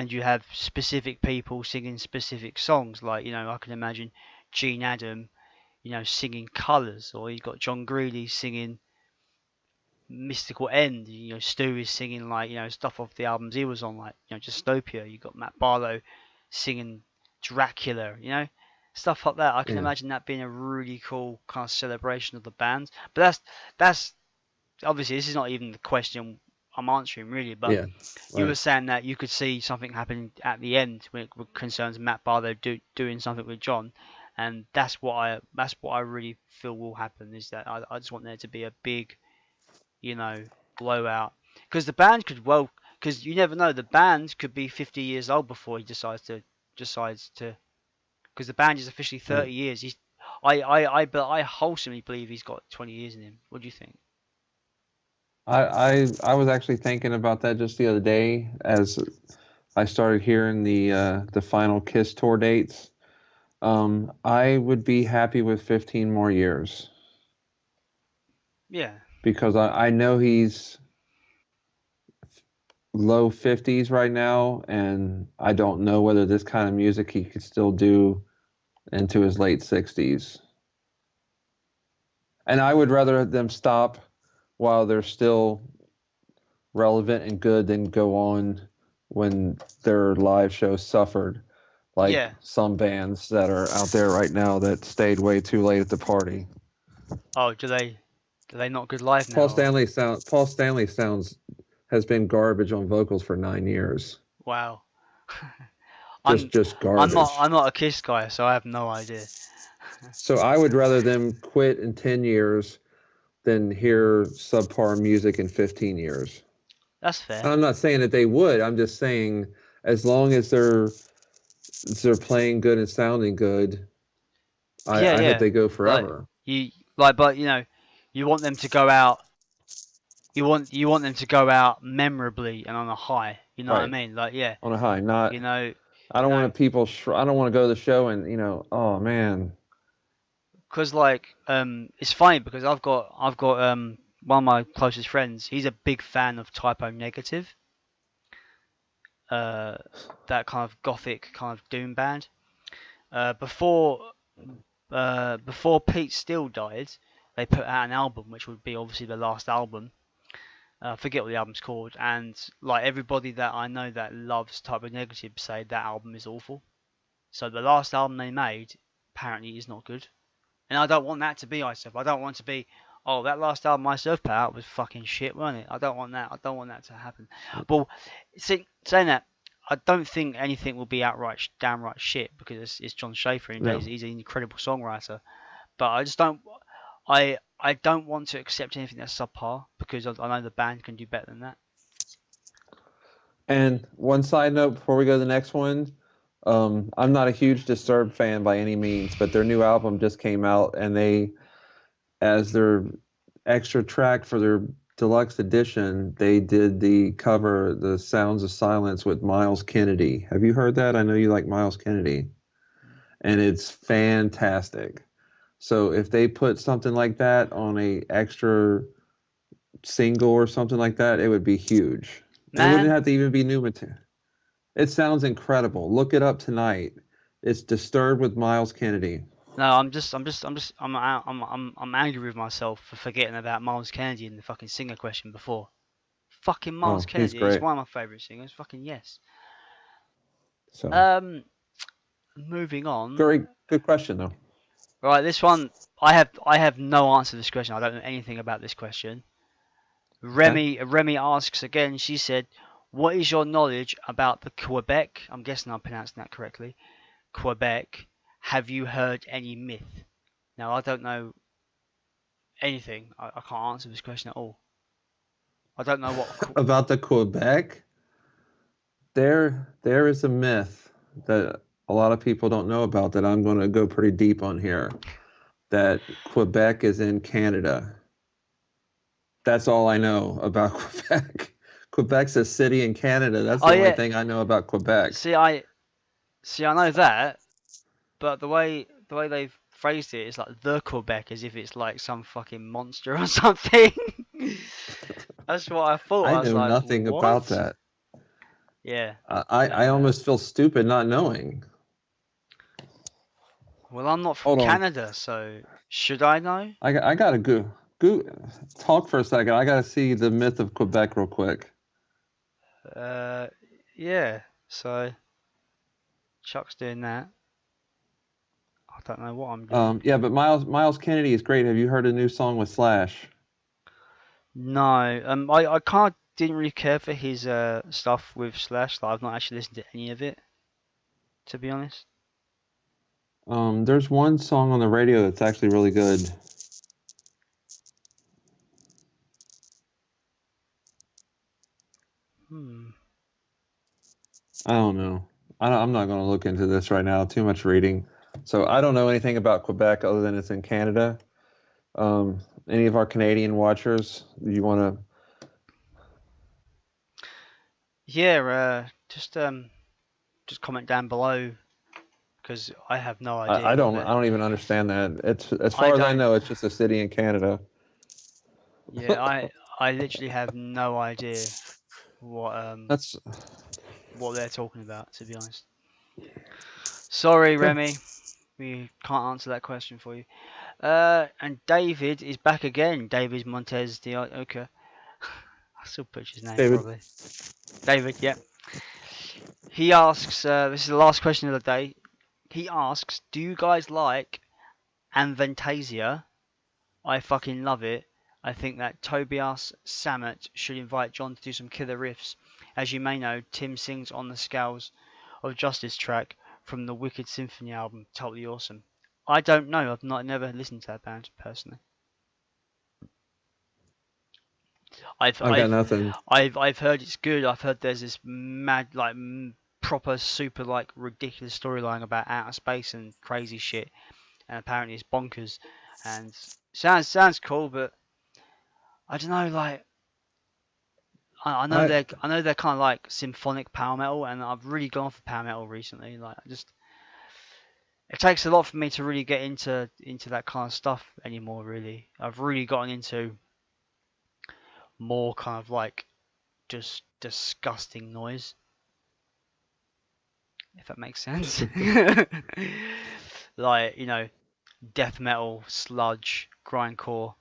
you have specific people singing specific songs. Like, you know, I can imagine Gene Adam, you know, singing Colours, or you've got John Greeley singing Mystical End. You know, Stu is singing, like, you know, stuff off the albums he was on, like, you know, Dystopia. You got Matt Barlow singing Dracula, you know, stuff like that. I can imagine that being a really cool kind of celebration of the band. But that's obviously, this is not even the question I'm answering really, but Yeah, you were right. saying that you could see something happening at the end when it concerns Matt Barlow doing something with John, and that's what I really feel will happen. Is that I just want there to be a big, you know, blowout, because the band could, well, because you never know, the band could be 50 years old before he decides to, because the band is officially 30 Right. years. I wholesomely believe he's got 20 years in him. What do you think? I was actually thinking about that just the other day as I started hearing the final Kiss tour dates. I would be happy with 15 more years Yeah. because I know he's low 50s right now, and I don't know whether this kind of music he could still do into his late 60s. And I would rather them stop while they're still relevant and good than go on when their live shows suffered, like Yeah. some bands that are out there right now that stayed way too late at the party. Oh, do they not good live now? Paul Stanley sounds has been garbage on vocals for 9 years. Wow. Just garbage. I'm not a Kiss guy, so I have no idea. So I would rather them quit in 10 years than hear subpar music in 15 years. That's fair. And I'm not saying that they would. I'm just saying as long as they're playing good and sounding good, I hope they go forever. But you know, you want them to go out. You want them to go out memorably and on a high. You know what I mean? Like, yeah. On a high, not. You know. I don't want people. I don't want to go to the show and, you know, oh man. Because like, it's funny because I've got one of my closest friends. He's a big fan of Typo Negative. That kind of gothic kind of doom band. Before Pete Steele died, they put out an album which would be obviously the last album. I forget what the album's called, and like everybody that I know that loves Typo Negative say that album is awful. So the last album they made apparently is not good, and I don't want that to be myself. I don't want to be, oh, that last album myself put out was fucking shit, wasn't it? I don't want that. I don't want that to happen. Well, saying that, I don't think anything will be downright shit because it's John Schaefer and No. he's an incredible songwriter. But I just don't. I don't want to accept anything that's subpar because I know the band can do better than that. And one side note before we go to the next one, I'm not a huge Disturbed fan by any means, but their new album just came out, and they, as their extra track for their deluxe edition, they did the cover, The Sounds of Silence, with Miles Kennedy. Have you heard that? I know you like Miles Kennedy. And it's fantastic. So if they put something like that on a extra single or something like that, it would be huge. It wouldn't have to even be new material. It sounds incredible. Look it up tonight. It's Disturbed with Miles Kennedy. No, I'm angry with myself for forgetting about Miles Kennedy in the fucking singer question before. Fucking Miles Kennedy is one of my favourite singers. Fucking yes. So moving on. very good question though. Right, this one I have no answer to this question. I don't know anything about this question. Remy asks again. She said, "What is your knowledge about the Quebec?" I'm guessing I'm pronouncing that correctly. Quebec. Have you heard any myth? Now I don't know anything. I can't answer this question at all. I don't know what about the Quebec. There is a myth that a lot of people don't know about that I'm going to go pretty deep on here. That Quebec is in Canada. That's all I know about Quebec. Quebec's a city in Canada. That's the only thing I know about Quebec. See, I know that, but the way they've phrased it is like the Quebec, as if it's like some fucking monster or something. That's what I thought. I was know like, nothing what? about that. Yeah. I almost feel stupid not knowing. Well, I'm not from Canada, so should I know? I gotta go talk for a second. I gotta see the myth of Quebec real quick. Yeah. So Chuck's doing that. I don't know what I'm doing. Yeah, but Miles Kennedy is great. Have you heard a new song with Slash? No. I kind of didn't really care for his stuff with Slash. Like, I've not actually listened to any of it, to be honest. There's one song on the radio that's actually really good. I don't know. I'm not going to look into this right now. Too much reading. So I don't know anything about Quebec other than it's in Canada. Any of our Canadian watchers, do you want to? Yeah, just comment down below because I have no idea. I don't even understand that. It's as far as I know, it's just a city in Canada. Yeah, I literally have no idea what they're talking about, to be honest. Sorry, Remy, we can't answer that question for you. And David is back again. David Montez de Oca. I still butcher his name, David. probably. David, yeah. He asks, this is the last question of the day. He asks, do you guys like Avantasia? I fucking love it. I think that Tobias Sammet should invite John to do some killer riffs. As you may know, Tim sings on the Scales of Justice track from the Wicked Symphony album. Totally awesome. I don't know. I've never listened to that band personally. I've got nothing. I've heard it's good. I've heard there's this mad, like proper, super, like ridiculous storyline about outer space and crazy shit, and apparently it's bonkers and sounds cool, but I don't know. Like I know they're kind of like symphonic power metal, and I've really gone for power metal recently. Like it takes a lot for me to really get into that kind of stuff anymore. Really, I've really gotten into more kind of like just disgusting noise, if that makes sense. Like, you know, death metal, sludge, grindcore.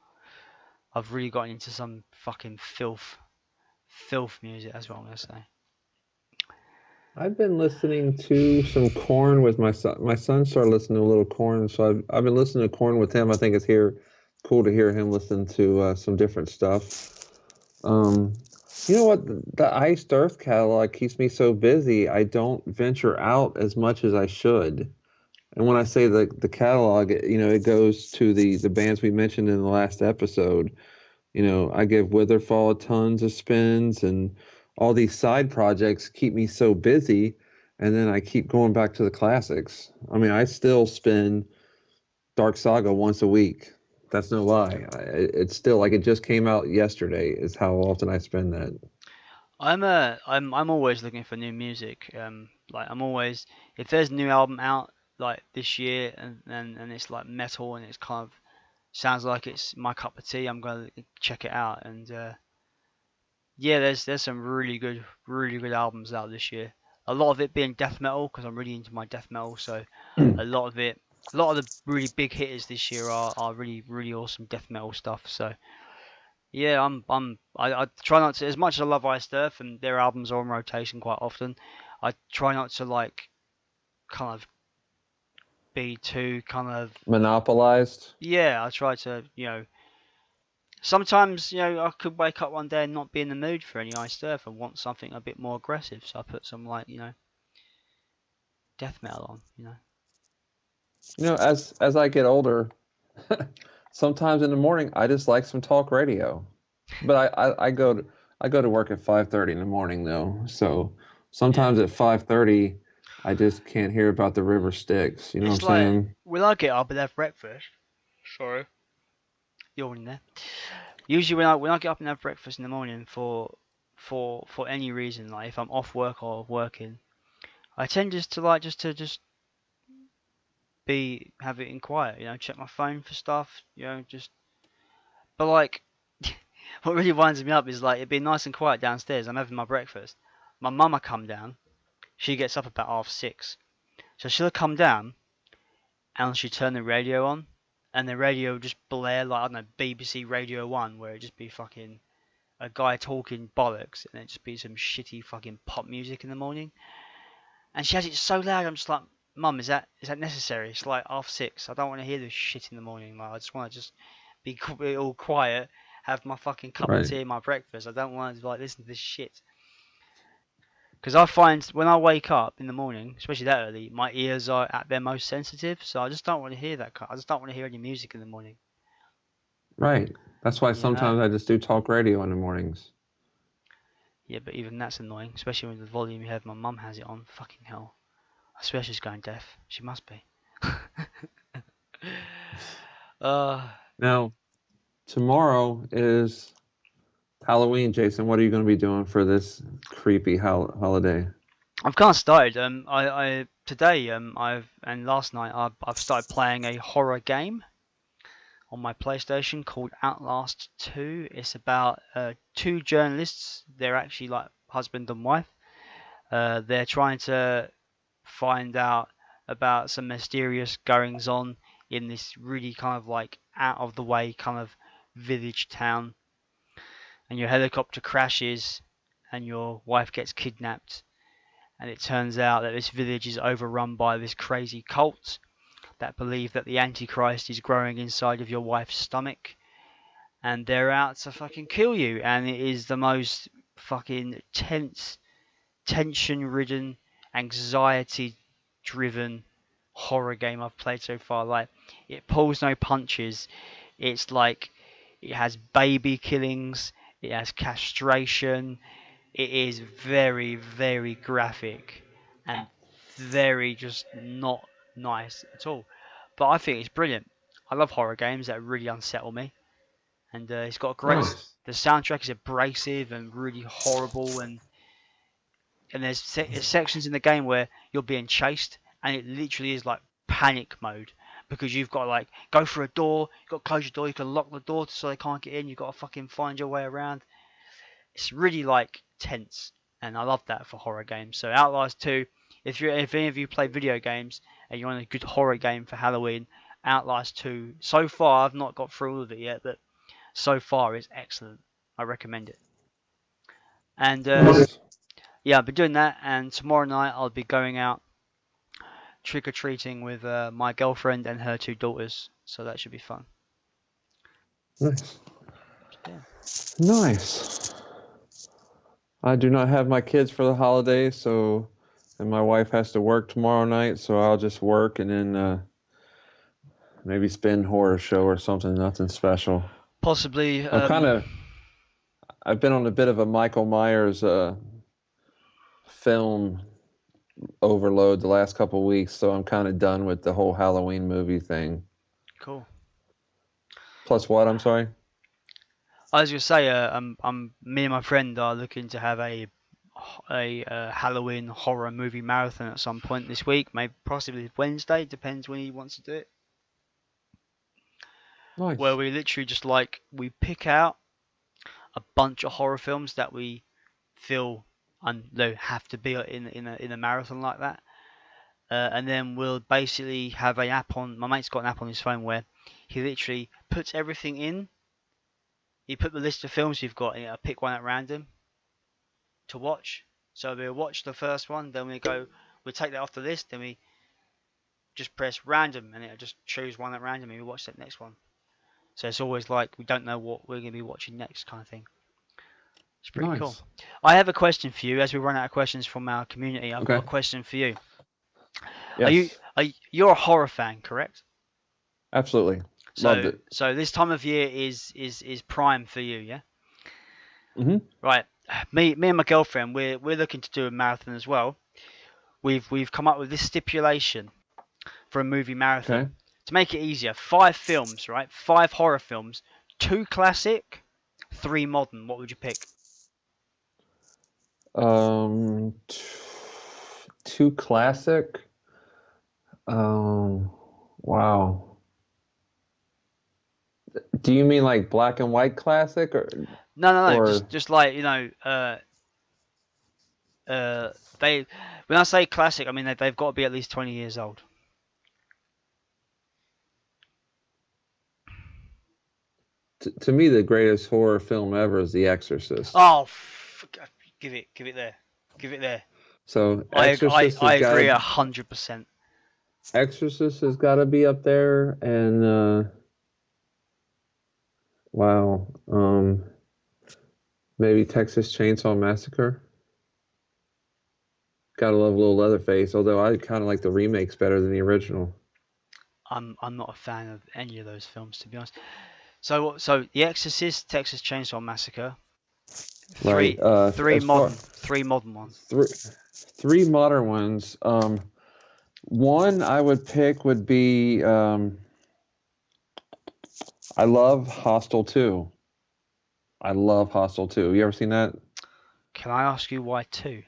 I've really gotten into some fucking filth music. That's what I'm gonna say. I've been listening to some Korn with my son. My son started listening to a little Korn, so I've been listening to Korn with him. I think it's cool to hear him listen to some different stuff. You know what? The Iced Earth catalog keeps me so busy. I don't venture out as much as I should. And when I say the catalog, it goes to the bands we mentioned in the last episode. I give Witherfall tons of spins, and all these side projects keep me so busy. And then I keep going back to the classics. I mean, I still spin Dark Saga once a week. That's no lie. It's still like it just came out yesterday. Is how often I spend that. I'm always looking for new music. Like I'm always, if there's a new album out like this year and it's like metal and it's kind of sounds like it's my cup of tea, I'm gonna check it out. And yeah, there's some really good albums out this year. A lot of it being death metal because I'm really into my death metal. So a lot of it, a lot of the really big hitters this year are really awesome death metal stuff. So yeah, I try not to, as much as I love Iced Earth and their albums are on rotation quite often. I try not to like kind of be too kind of, Monopolized. yeah. I try to sometimes I could wake up one day and not be in the mood for any Iced Earth and want something a bit more aggressive, so I put some like death metal on. As I get older, sometimes in the morning I just like some talk radio. But I go to work at 5:30 in the morning though. So sometimes at 5:30 I just can't hear about the River Styx. You know It's what I'm like saying? when I get up and have breakfast. Sorry, you're in there. Usually when I get up and have breakfast in the morning for any reason, like if I'm off work or working, I tend just be have it in quiet, check my phone for stuff, just. But like, what really winds me up is like it'd be nice and quiet downstairs. I'm having my breakfast. My mama come down. She gets up about 6:30, so she'll come down and she'll turn the radio on, and the radio will just blare like I don't know BBC Radio 1, where it just be fucking a guy talking bollocks, and it just be some shitty fucking pop music in the morning. And she has it so loud, I'm just like, Mum, is that necessary? It's like 6:30. I don't want to hear this shit in the morning. Like I just want to just be all quiet, have my fucking cup of Right. tea and my breakfast. I don't want to like listen to this shit. Because I find when I wake up in the morning, especially that early, my ears are at their most sensitive. So I just don't want to hear that. I just don't want to hear any music in the morning. Right. That's why You know? sometimes I just do talk radio in the mornings. Yeah, but even that's annoying, especially with the volume you have. My mum has it on. Fucking hell. I swear she's going deaf. She must be. uh, Now, tomorrow is Halloween, Jason. What are you going to be doing for this creepy holiday? I've kind of started. I today and last night I've started playing a horror game on my PlayStation called Outlast 2. It's about two journalists. They're actually like husband and wife. They're trying to find out about some mysterious goings on in this really kind of like out of the way kind of village town. And your helicopter crashes and your wife gets kidnapped. And it turns out that this village is overrun by this crazy cult that believe that the Antichrist is growing inside of your wife's stomach. And they're out to fucking kill you. And it is the most fucking tense, tension-ridden, anxiety-driven horror game I've played so far. Like, it pulls no punches. It's like, it has baby killings. It has castration. It is very, very graphic and very just not nice at all. But I think it's brilliant. I love horror games that really unsettle me. And it's got a great. Nice. The soundtrack is abrasive and really horrible, and there's sections in the game where you're being chased, and it literally is like panic mode because you've got to like go for a door, you've got to close your door, you can lock the door so they can't get in. You've got to fucking find your way around. It's really like tense, and I love that for horror games. So Outlast 2, if any of you play video games and you want a good horror game for Halloween, Outlast 2. So far, I've not got through all of it yet, but so far it's excellent. I recommend it. And Nice. yeah, I'll be doing that, and tomorrow night I'll be going out trick-or-treating with my girlfriend and her two daughters, so that should be fun. Nice. Yeah. Nice. I do not have my kids for the holidays, so and my wife has to work tomorrow night, so I'll just work and then maybe spin horror show or something. Nothing special. Possibly. I've been on a bit of a Michael Myers film overload the last couple weeks, so I'm kind of done with the whole Halloween movie thing. Cool. Plus what? I'm sorry. I was gonna say, me and my friend are looking to have a Halloween horror movie marathon at some point this week, maybe possibly Wednesday, depends when he wants to do it. Nice. Where we literally just we pick out a bunch of horror films that we feel they have to be in a marathon like that, and then we'll basically have an app on. My mate's got an app on his phone where he literally puts everything in. You put the list of films you've got, and I'll pick one at random to watch. So we'll watch the first one, then we take that off the list, then we just press random, and it'll just choose one at random, and we watch that next one. So it's always like we don't know what we're going to be watching next, kind of thing. It's pretty cool. I have a question for you. As we run out of questions from our community, I've got a question for you. Yes. You're a horror fan, correct? Absolutely. Loved it. So this time of year is prime for you, yeah? Mhm. Right. Me and my girlfriend, we're looking to do a marathon as well. We've come up with this stipulation for a movie marathon. Okay. To make it easier, 5 films, right? 5 horror films, 2 classic, 3 modern. What would you pick? 2 classic. Wow. Do you mean like black and white classic or? No. Or... Just like they. When I say classic, I mean they've got to be at least 20 years old. To me, the greatest horror film ever is The Exorcist. Oh, give it there. So I Exorcist agree 100%. Exorcist has got to be up there, and wow, maybe Texas Chainsaw Massacre. Gotta love a little Leatherface, although I kind of like the remakes better than the original. I'm not a fan of any of those films, to be honest. So The Exorcist, Texas Chainsaw Massacre, three modern ones. Three modern ones. One I would pick would be I love Hostel 2. I love Hostel 2. You ever seen that? Can I ask you why 2?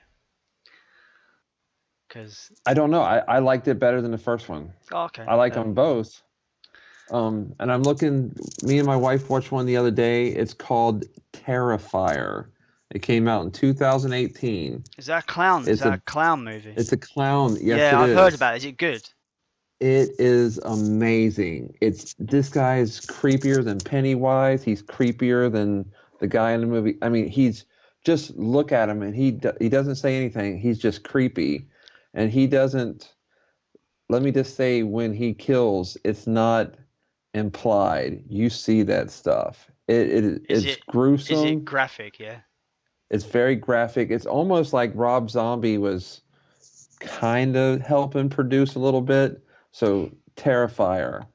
Because I don't know. I liked it better than the first one. Oh, okay. I like them both. And I'm looking. Me and my wife watched one the other day. It's called Terrifier. It came out in 2018. Is that a clown? Is that a clown movie? It's a clown. Yes, yeah, it I've is. heard about it. Is it good? It is amazing. This guy is creepier than Pennywise. He's creepier than the guy in the movie. I mean, he's just look at him and he doesn't say anything. He's just creepy, and he doesn't. Let me just say, when he kills, it's not implied. You see that stuff. It's gruesome. Is it graphic? Yeah. It's very graphic. It's almost like Rob Zombie was kind of helping produce a little bit. So Terrifier,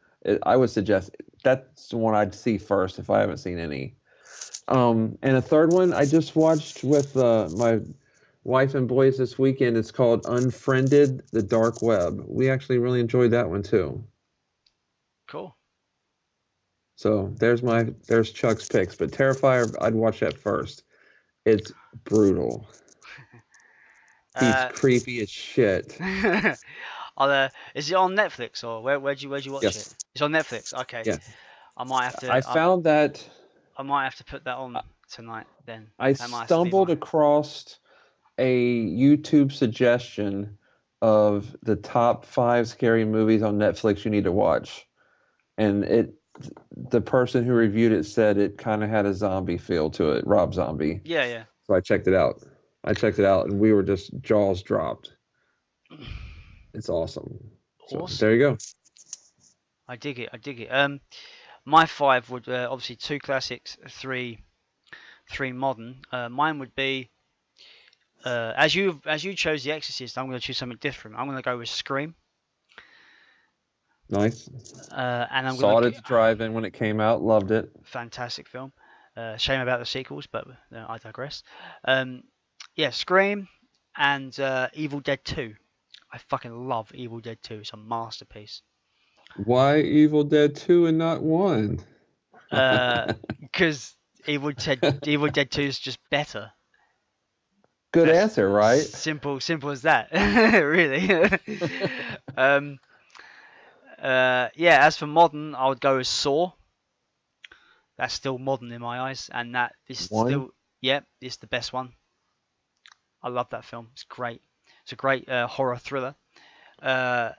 I would suggest that's the one I'd see first if I haven't seen any. And a third one I just watched with my wife and boys this weekend. It's called Unfriended: The Dark Web. We actually really enjoyed that one too. Cool. So there's Chuck's picks, but Terrifier, I'd watch that first. It's brutal. He's creepy as shit. Is it on Netflix or where'd you watch Yes. it? It's on Netflix. Okay. Yeah. I might have to. I found that. I might have to put that on tonight then. I stumbled across a YouTube suggestion of the top 5 scary movies on Netflix you need to watch, and the person who reviewed it said it kind of had a zombie feel to it, Rob Zombie. Yeah. So I checked it out. And we were just jaws dropped. It's awesome. So, there you go. I dig it. My 5 would obviously 2 classics, 3 modern. Mine would be As you chose The Exorcist, I'm going to choose something different. I'm going to go with Scream. Nice. And I'm Saw going it at the drive-in when it came out. Loved it. fantastic film. Shame about the sequels, but I digress. Yeah, Scream and Evil Dead 2. I fucking love Evil Dead 2. It's a masterpiece. Why Evil Dead 2 and not 1? Because Evil Dead 2 is just better. Good That's answer, right? Simple as that. Really. Yeah, as for modern, I would go with Saw. That's still modern in my eyes, and that is One? still, yeah, it's the best one. I love that film. It's great. It's a great horror thriller. Then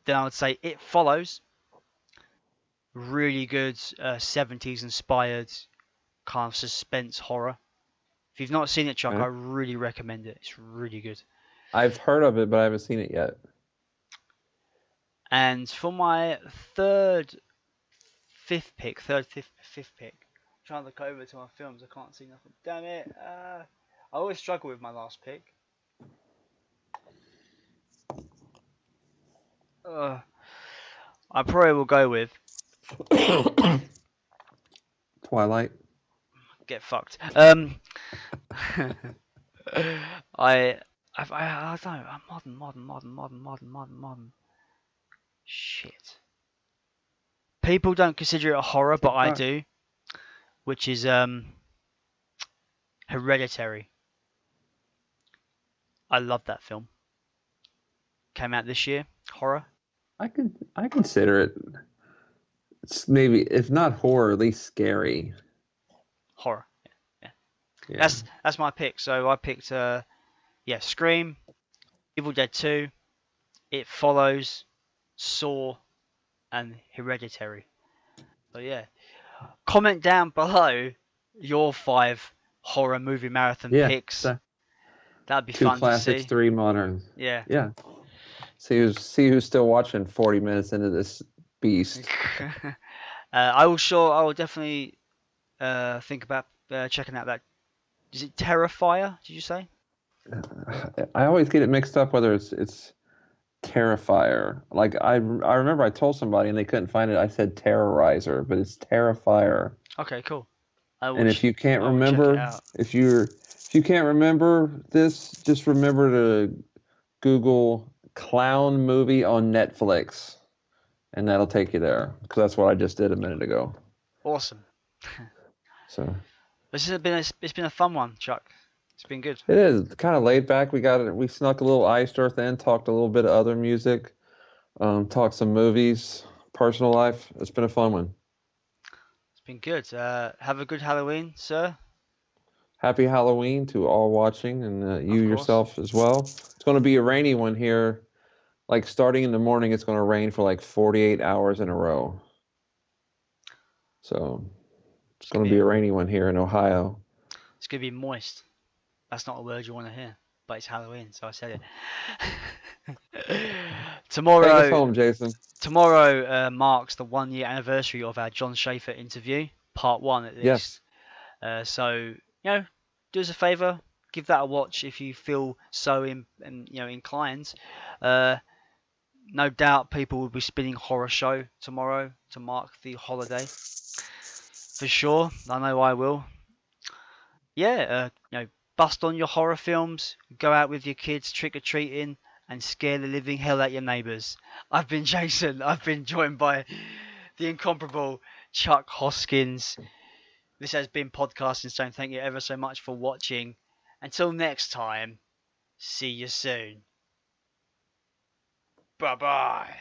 I would say It Follows. Really good 70s inspired kind of suspense horror. If you've not seen it, Chuck, Okay. I really recommend it. It's really good. I've heard of it, but I haven't seen it yet. And for my fifth pick, I'm trying to look over to my films. I can't see nothing. Damn it. I always struggle with my last pick. I probably will go with Twilight. Get Fucked. I don't know. Modern. Shit. People don't consider it a horror, but I do. Which is Hereditary. I love that film. Came out this year. Horror. I consider it. It's maybe, if not horror, at least scary. Horror. Yeah. That's my pick. So I picked Scream, Evil Dead 2, It Follows, Saw, and Hereditary. So yeah. Comment down below your 5 horror movie marathon picks. That'd be 2 fun classics, to see. 3 modern. Yeah. Yeah. See who's still watching 40 minutes into this beast. I will definitely think about checking out that. Is it Terrifier? Did you say? I always get it mixed up whether it's Terrifier. Like I remember I told somebody and they couldn't find it. I said Terrorizer, but it's Terrifier. Okay, cool. And if you can't I will check it remember, out. if you can't remember this, just remember to Google clown movie on Netflix, and that'll take you there. Because that's what I just did a minute ago. Awesome. So It's been a fun one, Chuck. It's been good. it is kind of laid back. We snuck a little Iced Earth in, talked a little bit of other music, talked some movies, personal life. It's been a fun one. It's been good. Have a good Halloween, sir. Happy Halloween to all watching, and you course. yourself as well. It's going to be a rainy one here. Like starting in the morning, it's going to rain for like 48 hours in a row. So it's going to be a rainy one here in Ohio. It's gonna be moist. That's not a word you want to hear, but it's Halloween, so I said it. Tomorrow. Take us home, Jason. Tomorrow marks the 1-year anniversary of our John Schaefer interview, part 1 at least. Yes. So, do us a favour, give that a watch if you feel so inclined. No doubt people will be spinning Horror Show tomorrow to mark the holiday. For sure, I know I will. Yeah, bust on your horror films, go out with your kids trick-or-treating, and scare the living hell out your neighbours. I've been Jason. I've been joined by the incomparable Chuck Hoskins. This has been Podcasting Stone. Thank you ever so much for watching. Until next time, see you soon. Bye-bye.